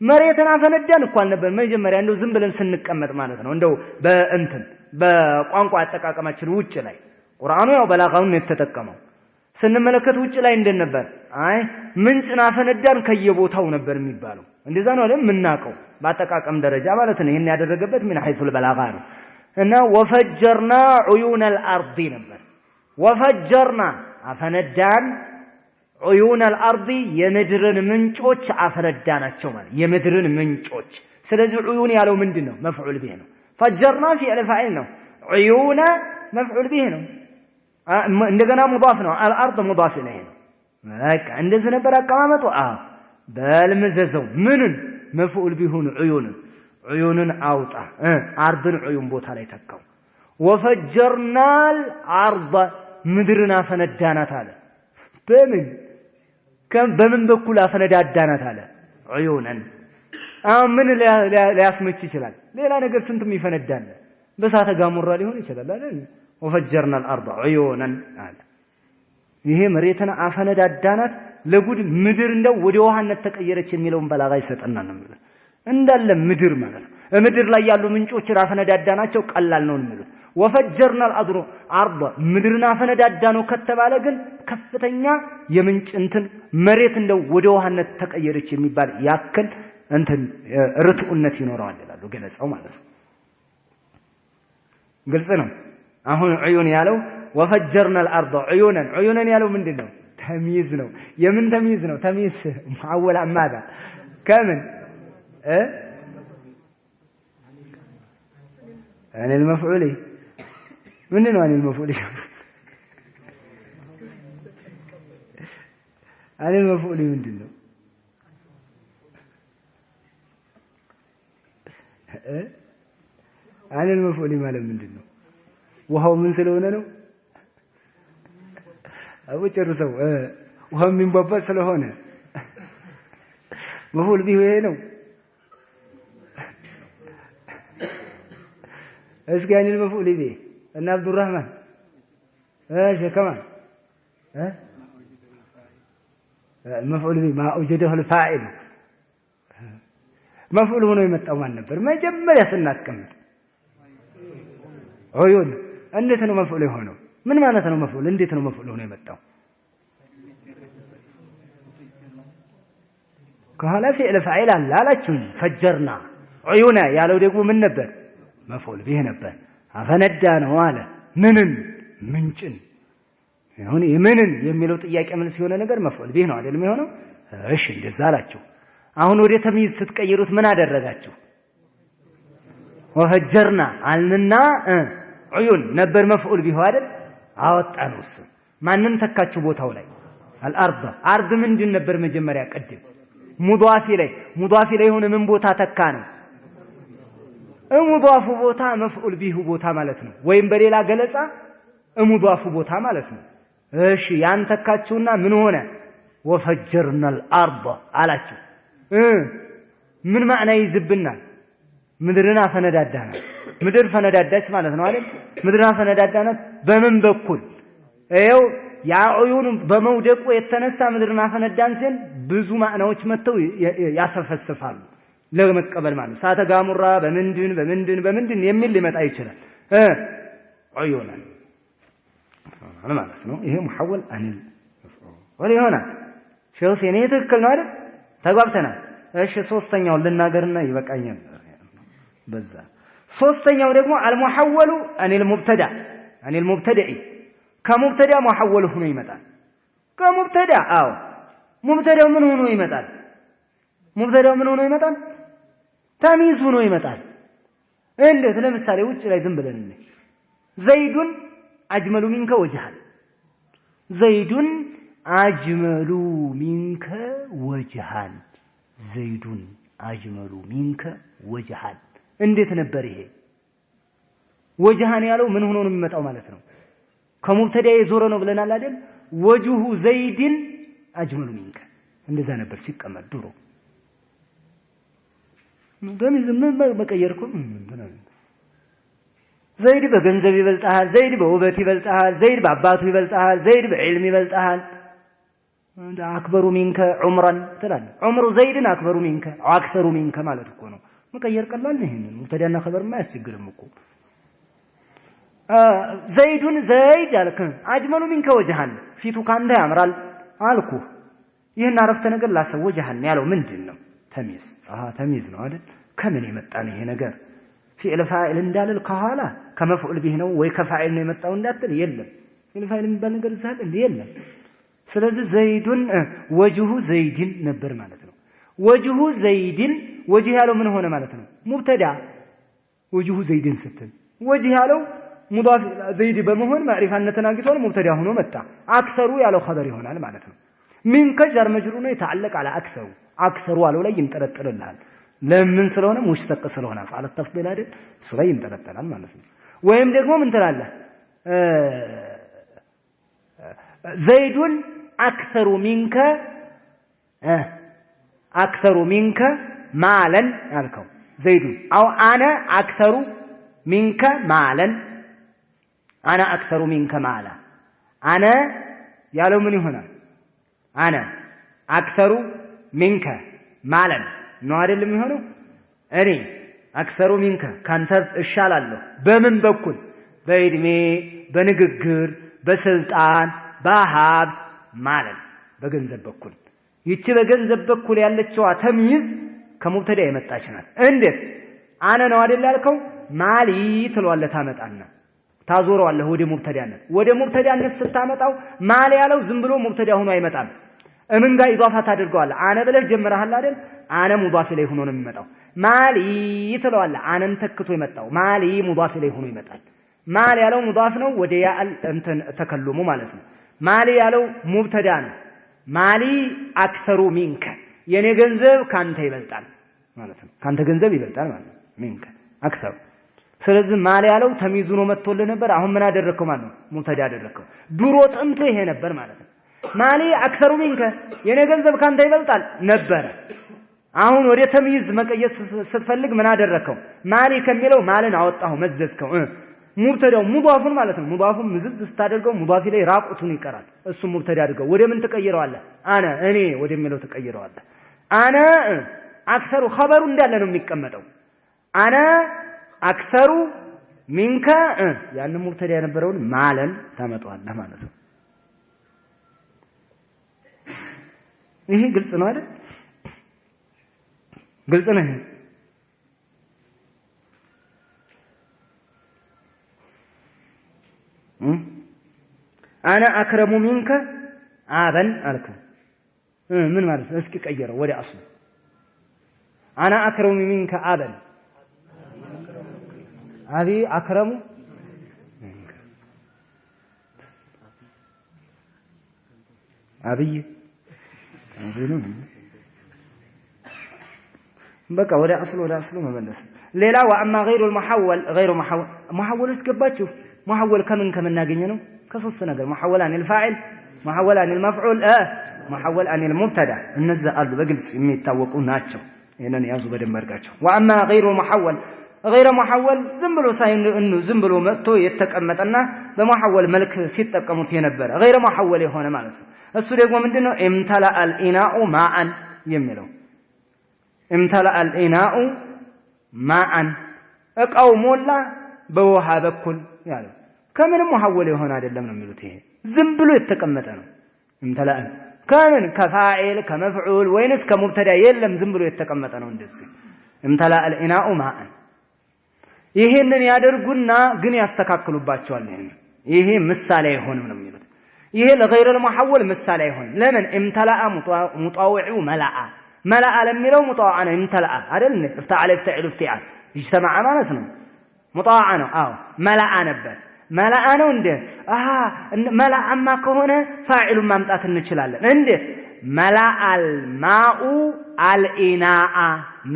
መሬትን አፈነዳን እኮ አልነበር መጀመሪያ እንደው ዝም ብለን ስንቀመጥ ማለት ነው እንደው በቋንቋ አጠቃቀማችን ውጭ ላይ ቁርአኑ ያው በላጋውን የተጠቀመው ስንመለከት ውጭ ላይ እንደነበር አይ ምንጭን አፈነዳን ከየቦታው ነበር የሚባለው እንደዛ ነው አይደል ምናቀው በአጠቃቀም ደረጃ ማለት ነው ይሄን ያደረገበት ምን ሐይፉል በላጋ ነው እና ወፈጀርና عيون الارض ነበር ወፈጀርና አፈነዳን عيون الارض የምድርን ምንጮች አፈነዳናቸው ማለት የምድርን ምንጮች ስለዚህ عيون ያለው ምንድነው መፍዑል به ነው ፈጀርና ፊዕል ፋዒል ነው عيون መፍዑል به ነው እንደገና ሙዳፍ ነው الارض ሙዳፍ ኢለይህ ነው በቃ እንደዚህ ነበር አቀማመጡ በልምዘዘው ምንን መፍዑል ቢሆን عيونን አውጣ አርድን عيون ቦታ ላይ ተካው ወፈጀርናል አርض ምድርን አፈነዳናት አለ በምን በኩል አፈነዳዳናት አለ عيونን ምን ሊያስመች ይችላል ሌላ ነገር ስንትም ይፈነዳል በሳተ ጋሞራ ሊሆን ይችላል አይደል وفجرنا الارض عيونا አለ ይሄ መሬትን አፈነዳዳናት ለጉድ ምድር እንደው ወደ ውሃነት ተቀየረች የሚለውን በላጋ ይሰጠናል ነው እንዳለ ምድር ማለት ምድር ላይ ያሉ ምንጮች አፈነዳዳናቸው ቀላል ነው የሚሉት وفجرنا الارض ምድርን አፈነዳዳነው ከተባለ ግን ከፍተኛ የምንጭ እንትን መሬት እንደው ወደ ውሃነት ተቀየረች የሚባል ያክል እንትን ርቱዕነት ይኖረዋል ይላሉ ገለጻው ማለት ነው ግልጽ ነው አሁን عيون ያለው وفجرنا الارض عيونا ያለው ምንድነው ተሚዝ ነው የምን ተሚዝ ነው ተሚዝ معول عماذا كمن عن المفعول منين عن المفعول عن المفعول ምንድነው عن المفعول ማለት ምንድነው ውሃው ምን ስለሆነ ነው አውጨርሰው ውሃው የሚንባባ ስለሆነ መፍዑል ቢሁ ይሄ ነው እስኪ አንል መፍዑል ቢሁ እና አብዱራህማን እሺ كمان መፍዑል ቢሁ ما اوجده الفاعل መፍዑል ሆኖ የመጣው ማን ነበር መጀመሪያ ስናስቀምጥ عيون እንዴት ነው መፍዑል የሆነው ምን ማለት ነው መፍዑል እንዴት ነው መፍዑል ሆኖ የመጣው ከኋላ ፊዕል ፋዒል አላላችሁ ፈጀርና عيون ያለው ደግሞ ምን ነበር መፍዑል به ነበር አፈነዳ ነው አለ ምንን ምንጭን ይሁን የምንን የሚለው ጥያቄ ምን ሲሆነ ነገር መፍዑል به ነው አይደል የሚሆነው እሺ እንደዛ አላችሁ አሁን ወደ ተሚዝ ስትቀይሩት ምን አደረጋችሁ ወፈጀርና አልንና عيون ነበር መፍዑል ቢሁ አይደል አወጣነው እሱ ማንን ተካችሁ ቦታው ላይ አርድ ምንድን ነበር መጀመሪያ ቀድም ሙዳፊ ላይ ሆነ ምን ቦታ ተካ ነው ሙዳፉ ቦታ መፍዑል ቢሁ ቦታ ማለት ነው ወይም በሌላ ገለጻ ሙዳፉ ቦታ ማለት ነው እሺ ያን ተካችሁና ምን ሆነ وفجرنا الارض አላችሁ ምን ማዕና ይዝብናል ምድርና ፈነዳዳና ምድር ፈነዳዳች ማለት ነው አይደል ምድርና ፈነዳዳናት በምን በኩል ይኸው ያ عيون በመውደቁ የተነሳ ምድርና ፈነዳን ሲል ብዙ ማዕናዎች መተው ያሰፈስፋሉ ለመቀበል ማለት ሳተ ጋሙራ በምንድን የሚል ሊመጣ ይችላል عيون ማለት ነው ይሄ محول عن ወዲህ ሆነ ሸውስ የኔ ትክክል ነው አይደል ተጓብተናል እሺ ሶስተኛው ልናገርና ይበቃኛል በዛ ሶስተኛው ደግሞ المحول عن المبتدع ከሙብተዳ محول ሆኖ ይመጣል ከሙብተዳ ሙብተዳው ምን ሆኖ ይመጣል ተሚዝ ሆኖ ይመጣል እንዴት ለምሳሌ ውጭ ላይ ዝም ብለን እንይ ዘይዱን አጅመሉ ሚንከ ወጅሃን ዘይዱን አጅመሉ ሚንከ ወጅሃን ዘይዱን አጅመሉ ሚንከ ወጅሃን እንዴት ነበር ይሄ ወጅሃን ያለው ምን ሆኖ ነው የሚመጣው ማለት ነው ከሙብተዳ የዞረ ነው ብለናል አይደል ወጅሁ ዘይድን አጅመሉ ሚንከ እንደዛ ነበር ሲቀመጥ ድሮ እንደዚህ ምን በቀየርኩም ዘይድ በገንዘብ ይበልጣል ዘይድ በውበት ይበልጣል ዘይድ በአባቱ ይበልጣል ዘይድ በዕልም ይበልጣል አክበሩ ሚንከ ዑምራን ትላለህ ዑምሩ ዘይድን አክበሩ ሚንከ አክሰሩ ሚንከ ማለት እኮ ነው መቀየር ቀላል ነው ይሄንን ሙብተዳና ኸበርማ ያስቸግርም እኮ ዘይዱን ዘይድ አልከ አጅመሉ ሚንከ ወጀሃን ፊቱ ካንተ ያምራል አልኩ ይሄን አረፍተ ነገር ላሰው ወጀሃን ያለው ምንድነው ተሚዝ ተሚዝ ነው አይደል ከምን የመጣ ነው ይሄ ነገር ፊዕል ፋኢል እንዳልል ከኋላ ከመፍዑል ቢህ ነው ወይ ከፋኢል ነው የመጣው እንዳትል የለም ፊዕል ፋኢል የሚባል ነገር ዛል የለም ስለዚህ ዘይዱን ወጅሁ ዘይድን ነበር ማለት ነው ወጅሁ ዘይድን ወጅህ ያለው ምን ሆነ ማለት ነው ሙብተዳ ወጅሁ ዘይድን ስትል ወጅህ ያለው ሙዳፍ ዘይድ በመሆን ማዕሪፋነትን አግኝቷል ሙብተዳ ሆኖ መጣ አክሰሩ ያለው ኸበር ይሆናል ማለት ነው ምን ከጀር መጅሩ ነው ይተዓለቅ على አክሰሩ አክሰሩ አለው ላይ ይንጠለጠልልሃል ለምን ስለሆነ ሙሽተቅ ስለሆነ አፍዓል ተፍዲል አይደል ስለይ ይንጠለጠላል ማለት ነው ወይም ደግሞ ምን ትላለህ ዘይዱን አክሰሩ ሚንከ ማለን ያልከው ዘይዱን አው አነ አክሰሩ ሚንከ ማለን አና አክሰሩ ሚንከ ማላ አነ ያለው ምን ይሆናል አነ አክሰሩ ሚንከ ማለን ነው አይደለም የሚሆነው እኔ አክሰሩ ሚንከ ካንተ እሻላለሁ በምን በኩል በእድሜ በንግግር በስልጣን በሀብት ማለት በገንዘብ በኩል ይቺ በገንዘብ በኩል ያለችው ተምይዝ ከሙብተዳ የመጣች ናት እንዴት አነ ነው አይደል ያልከው ማሊ ትሏለህ ታመጣና ታዞረዋለህ ወደ ሙብተዳነት ስታመጣው ማሊ ያለው ዝም ብሎ ሙብተዳ ሆኖ አይመጣም እምን ጋር ኢዳፋ ታደርገዋለህ አነ ብለህ ጀምረሃል አይደል አነ ሙዳፍ ላይ ሆኖ ነው የሚመጣው ማሊ ትለዋለህ አነን ተክቶ ይመጣው ማሊ ሙዳፍ ላይ ሆኖ ይመጣል ማሊ ያለው ሙዳፍ ነው ወደ ያል እንትን ተከሉሙ ማለት ነው ማሊ ያለው ሙብተዳ ነው ማሊ አክሰሩ ሚንከ የኔ ገንዘብ ካንተ ይበልጣል ማለት ነው ካንተ ገንዘብ ይበልጣል ማለት ነው ሚንከ አክሰሩ ስለዚህ ማሊ ያለው ተሚዙ ነው መጥቶልህ ነበር አሁን ምን አደረከው ማለት ነው ሙብተዳ አደረከው ድሮ ጥንቱ ይሄ ነበር ማለት ነው ማሊ አክሰሩ ሚንከ የኔ ገንዘብ ካንተ ይበልጣል ነበር አሁን ወደ ተሚዝ መቀየስ ስትፈልግ ምን አደረከው ማሊ ከሚለው ማልን አወጣው መዘዝከው ሙብተዳው ሙዳፉን ማለት ነው ሙዳፉን ምዝዝ ስታደርገው ሙዳፊ ላይ ራቁቱን ይቀራል እሱ ሙብተዳ አድርገው ወደ ምን ተቀይረዋለህ አነ እኔ ወደሚለው ተቀይረዋለህ አነ አክሰሩ ኸበሩ እንዳለ ነው የሚቀመጠው አነ አክሰሩ ሚንከ ያን ሙብተዳ የነበረውን ማለን ታመጣዋለህ ማለት ነው ይሄ ግልጽ ነው አይደል ግልጽ ነው አና አክረሙ ሚንከ አበን አልከ ምን ማለት ነው እስኪ ቀየረው ወደ አስሉ አና አክረሙ ሚንከ አበን አቢ አክረሙ አብይ አብይኑ በቃ ወደ አስሉ መመለስ ሌላ ወአማ غير المحول غير محول እስገባችሁ محول ከምን እናገኘ ነው ከሶስት ነገር محول عن الفاعل محول عن المفعول محول عن المبتدا እነዛ አሉ በግልጽ የሚታወቁ ናቸው ይሄንን ያዙ በደንብ አድርጋችሁ وأما غير محول غير محول ዝም ብሎ መጥቶ የተቀመጠና በመሐወል መልክ ሲጠቀሙት የነበረ غير محول የሆነ ማለት ነው እሱ ደግሞ ምንድነው امتلأ الإناء ماء የሚለው امتلأ الإناء ماء እቃው ሞላ በውሃ በኩል ያለው ከምንም محول የሆነ አይደለም ነው የሚሉት ይሄ ዝም ብሎ የተቀመጠ ነው امتلأ ከምን ከፋኢል ከመፍዑል ወይንስ ከሙብተዳ የለም ዝም ብሎ የተቀመጠ ነው እንደዚህ امتلأ الإناء ماء ይሄንን ያደርጉና ግን ያስተካክሉባቸዋል ይሄ ምሳሌ አይሆንም ነው የሚሉት ይሄ ለغير المحول ምሳሌ አይሆንም ለምን امتلأ مطاوع ملأ ለሚለው مطاوع ነው امتلأ አይደል افتعل يفتعل افتعال يجتمع ማለት ነው مطاوع ነው አዎ ملأ ነበር ملأ ነው እንዴ ملأማ ከሆነ ፋዒሉን ማምጣት እንችላለን እንዴ ملأ الماء الإناء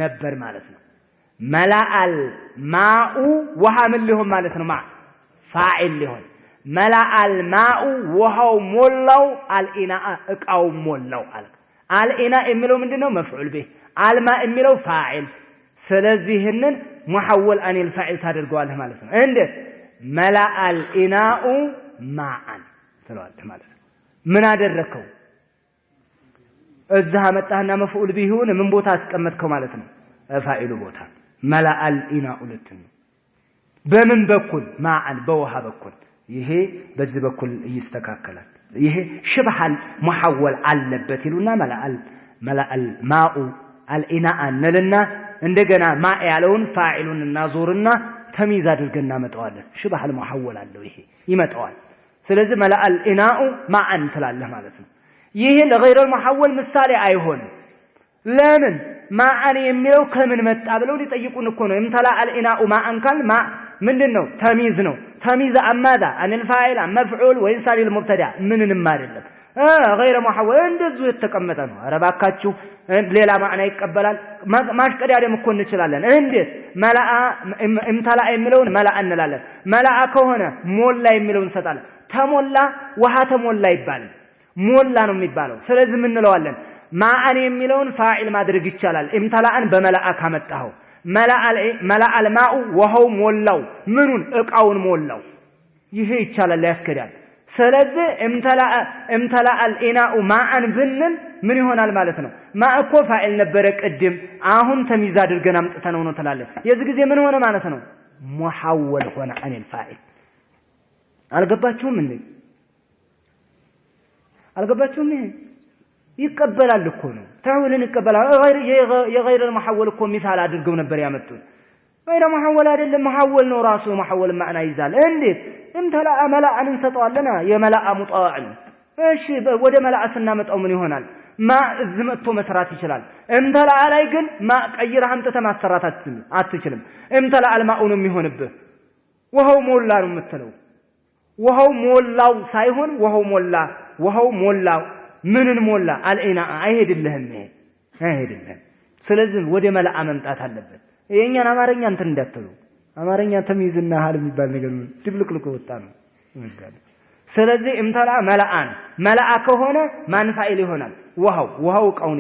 ነበር ማለት ነው ملأ الماء وها من لهم ማለት ነው ما فاعل لهم ملأ الماء وهو مولو الإناء እቃው ሞላው አለ الإناء የሚለው ምንድነው መፍዑል به الماء የሚለው ፋዒል ስለዚህንን محول عن الفاعل ታደርገዋለህ ማለት ነው እንዴ ملأ الإناء ماء ስለዋለህ ማለት ነው ምን አደረከው እዛ መጣህና መፍዑል ቢሆን ምን ቦታ አስቀመጥከው ማለት ነው ፋኢሉ ቦታ መላአል ኢናኡ ልትል በምን በኩል ማአን በውሃ በኩል ይሄ በዚህ በኩል ይስተካከላል ይሄ ሽብሃል ሙሐወል አለበት ይሉና መላአል ማኡ አልኢናአ ነልና እንደገና ማ ያለውን ፋኢሉን እናዞርና ተሚዝ አድርገን እናመጣዋለን ሽብሃል ሙሐወል አለው ይሄ ይመጣዋል ስለዚህ መላአል ኢናኡ ማአን ትላለህ ማለት ነው ይሄ ለغير المحول ምሳሌ አይሆንም ለምን ማአን የሚለው ከምን መጣ ብለው ሊጠይቁን እኮ ነው እምተላአል ኢናኡ ማአን ካል ማ ምንድነው ተሚዝ ነው ተሚዝ አማዳ عن الفاعل عن مفعول وينصب المبتدا ምንንም አይደለም غير محول እንደዚህ የተቀመጠ ነው አረባካችሁ ሌላ ማዕና ይቀበላል ማሽቀዳደም እኮ እንችላለን እንዴት መላአ እምተላ የሚለውን መላአ እንላለን መላአ ከሆነ ሞላ የሚለውን እንሰጣለን ተሞላ ውሃ ተሞላ ይባላል ሞላ ነው የሚባለው ስለዚህ ምን እንለዋለን ማአን የሚለውን ፋኢል ማድረግ ይቻላል እምተላአን በመላአ ካመጣው መላአል ማኡ ወሃው ሞላው ምኑን እቃውን ሞላው ይሄ ይቻላል ያስከዳል ስለዚህ እምተላአል ኢናኡ ማአን ብንል ምን ይሆናል ማለት ነው ማእኮ ፋኢል ነበረ ቅድም አሁን ተሚዝ አድርገን አምጥተነው ነው ተላለን የዚህ ጊዜ ምን ሆነ ማለት ነው ሙሐወል ሆነ عن الفاعل አልገባችሁም እንዴ አልገባችሁም ይሄ ይቀበላል እኮ ነው ታውልን ይቀበላል የغير المحول እኮ ሚሳል አድርገው ነበር ያመጡት غير محول አይደለም محول ነው ራሱ محول ማዕና ይዛል እንዴት እምተላ መላአን እንሰጠዋለና የመላአ ሙጣዕ እሺ ወደ መላአ ስናመጣው ምን ይሆናል ማ ዝመጥቶ መስራት ይችላል እምተላ ላይ ግን ማ ቀይረህ አምጥተ ማሰራት አትችልም እምተላ አልማኡ ነው የሚሆንብህ ወሃው ሞላ ነው የምትለው ወሃው ሞላው ሳይሆን ወሃው ሞላው ምንን ሞላ አልኢና አይሄድልህም አይሄድልህም ስለዚህ ወደ መላአ መምጣት አለበት የኛን አማርኛ እንትን እንዳትሉ አማርኛ ተሚዝና ሐል የሚባል ነገር ድብልቅልቅ ወጣ ነው ስለዚህ እምተላ መላአን መላአ ከሆነ ማን ፋኢል ይሆናል ውሃው ቃውን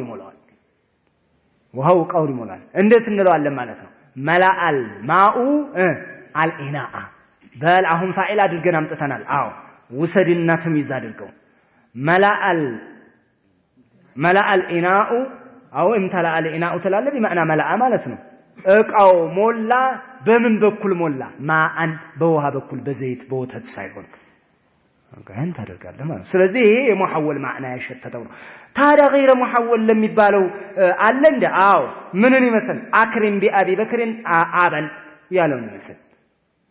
ይሞላል እንዴት እንለዋለን ማለት ነው መላአል ማኡ አልኢናአ በል አሁን ፋኢል አድርገን አምጥተናል አዎ ውሰድና ተሚዝ አድርገው መላአል ኢናኡ አው እምተላአል ኢናኡ ተላለ በማዕና መላአ ማለት ነው እቃው ሞላ በምን በኩል ሞላ ማአን በውሃ በኩል በዘይት በወተት ሳይሆን ጋን ታደርጋለህ ማለት ስለዚህ ይሄ የሙሐወል ማዕና ያሸተተው ነው ታዲያ غير محول ለሚባለው አለ እንደ አዎ ምንን ይመስል አክሪም ቢአቢ በክሪን አበን ያለው ይመስል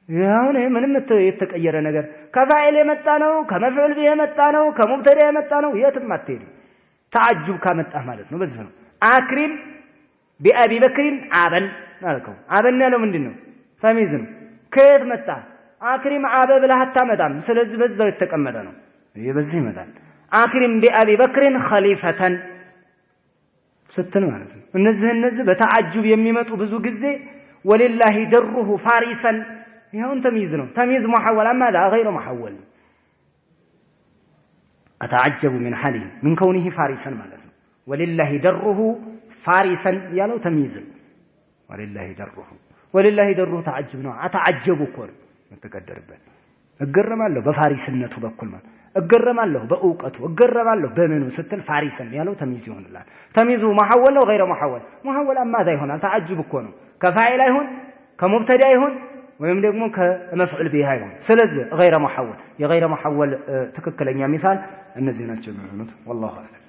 ያው ነው ምንም የተቀየረ ነገር ከፋኢል የመጣ ነው ከመፍዑል ቢሂ የመጣ ነው ከሙብተዳ የመጣ ነው የትም አትሄድ ተዓጅብ ካመጣ ማለት ነው በዚህ ነው አክሪም ቢአቢ በክሪን አበን አልከው አበን ያለው ምንድነው ተሚዝ ነው ከየት መጣ አክሪም አበ ብለህ አታመጣም ስለዚህ በዛው የተቀመጠ ነው ይሄ በዚህ ይመጣል አክሪም ቢአቢ በክሪን ኸሊፈተን ስትል ማለት ነው እነዚህ በተዓጅብ የሚመጡ ብዙ ጊዜ ወሊላሂ ደሩሁ ፋሪሰን ይሁን ተሚዝ ነው ተሚዝ ሙሐወል አማ لا غير محول اتعجب من حاله من كونه فارسا ማለት ነው ወሊላሂ ደሩሁ ፋሪሰን ያለው ተሚዝ ወሊላሂ ደሩሁ ተዓጅብ ነው አተዓጀቡ እኮ መተቀደርበት እገረማለሁ በፋሪስነቱ በኩል ማለት እገረማለሁ በእውቀቱ እገረማለሁ በመኑ ስትል ፋሪሰን ያለው ተሚዝ ይሆንላል ተሚዙ محول ነው غير محول አማ ذا ይሆናል ተዓጅብ እኮ ነው ከፋኢል አይሆን ከሙብተዳ አይሆን ወይም ደግሞ ከመፍዑል ቢሂ አይሆን ስለዚህ غير محول የغير محول ትክክለኛ ሚሳል እነዚህ ናቸው የሚሆኑት والله اعلم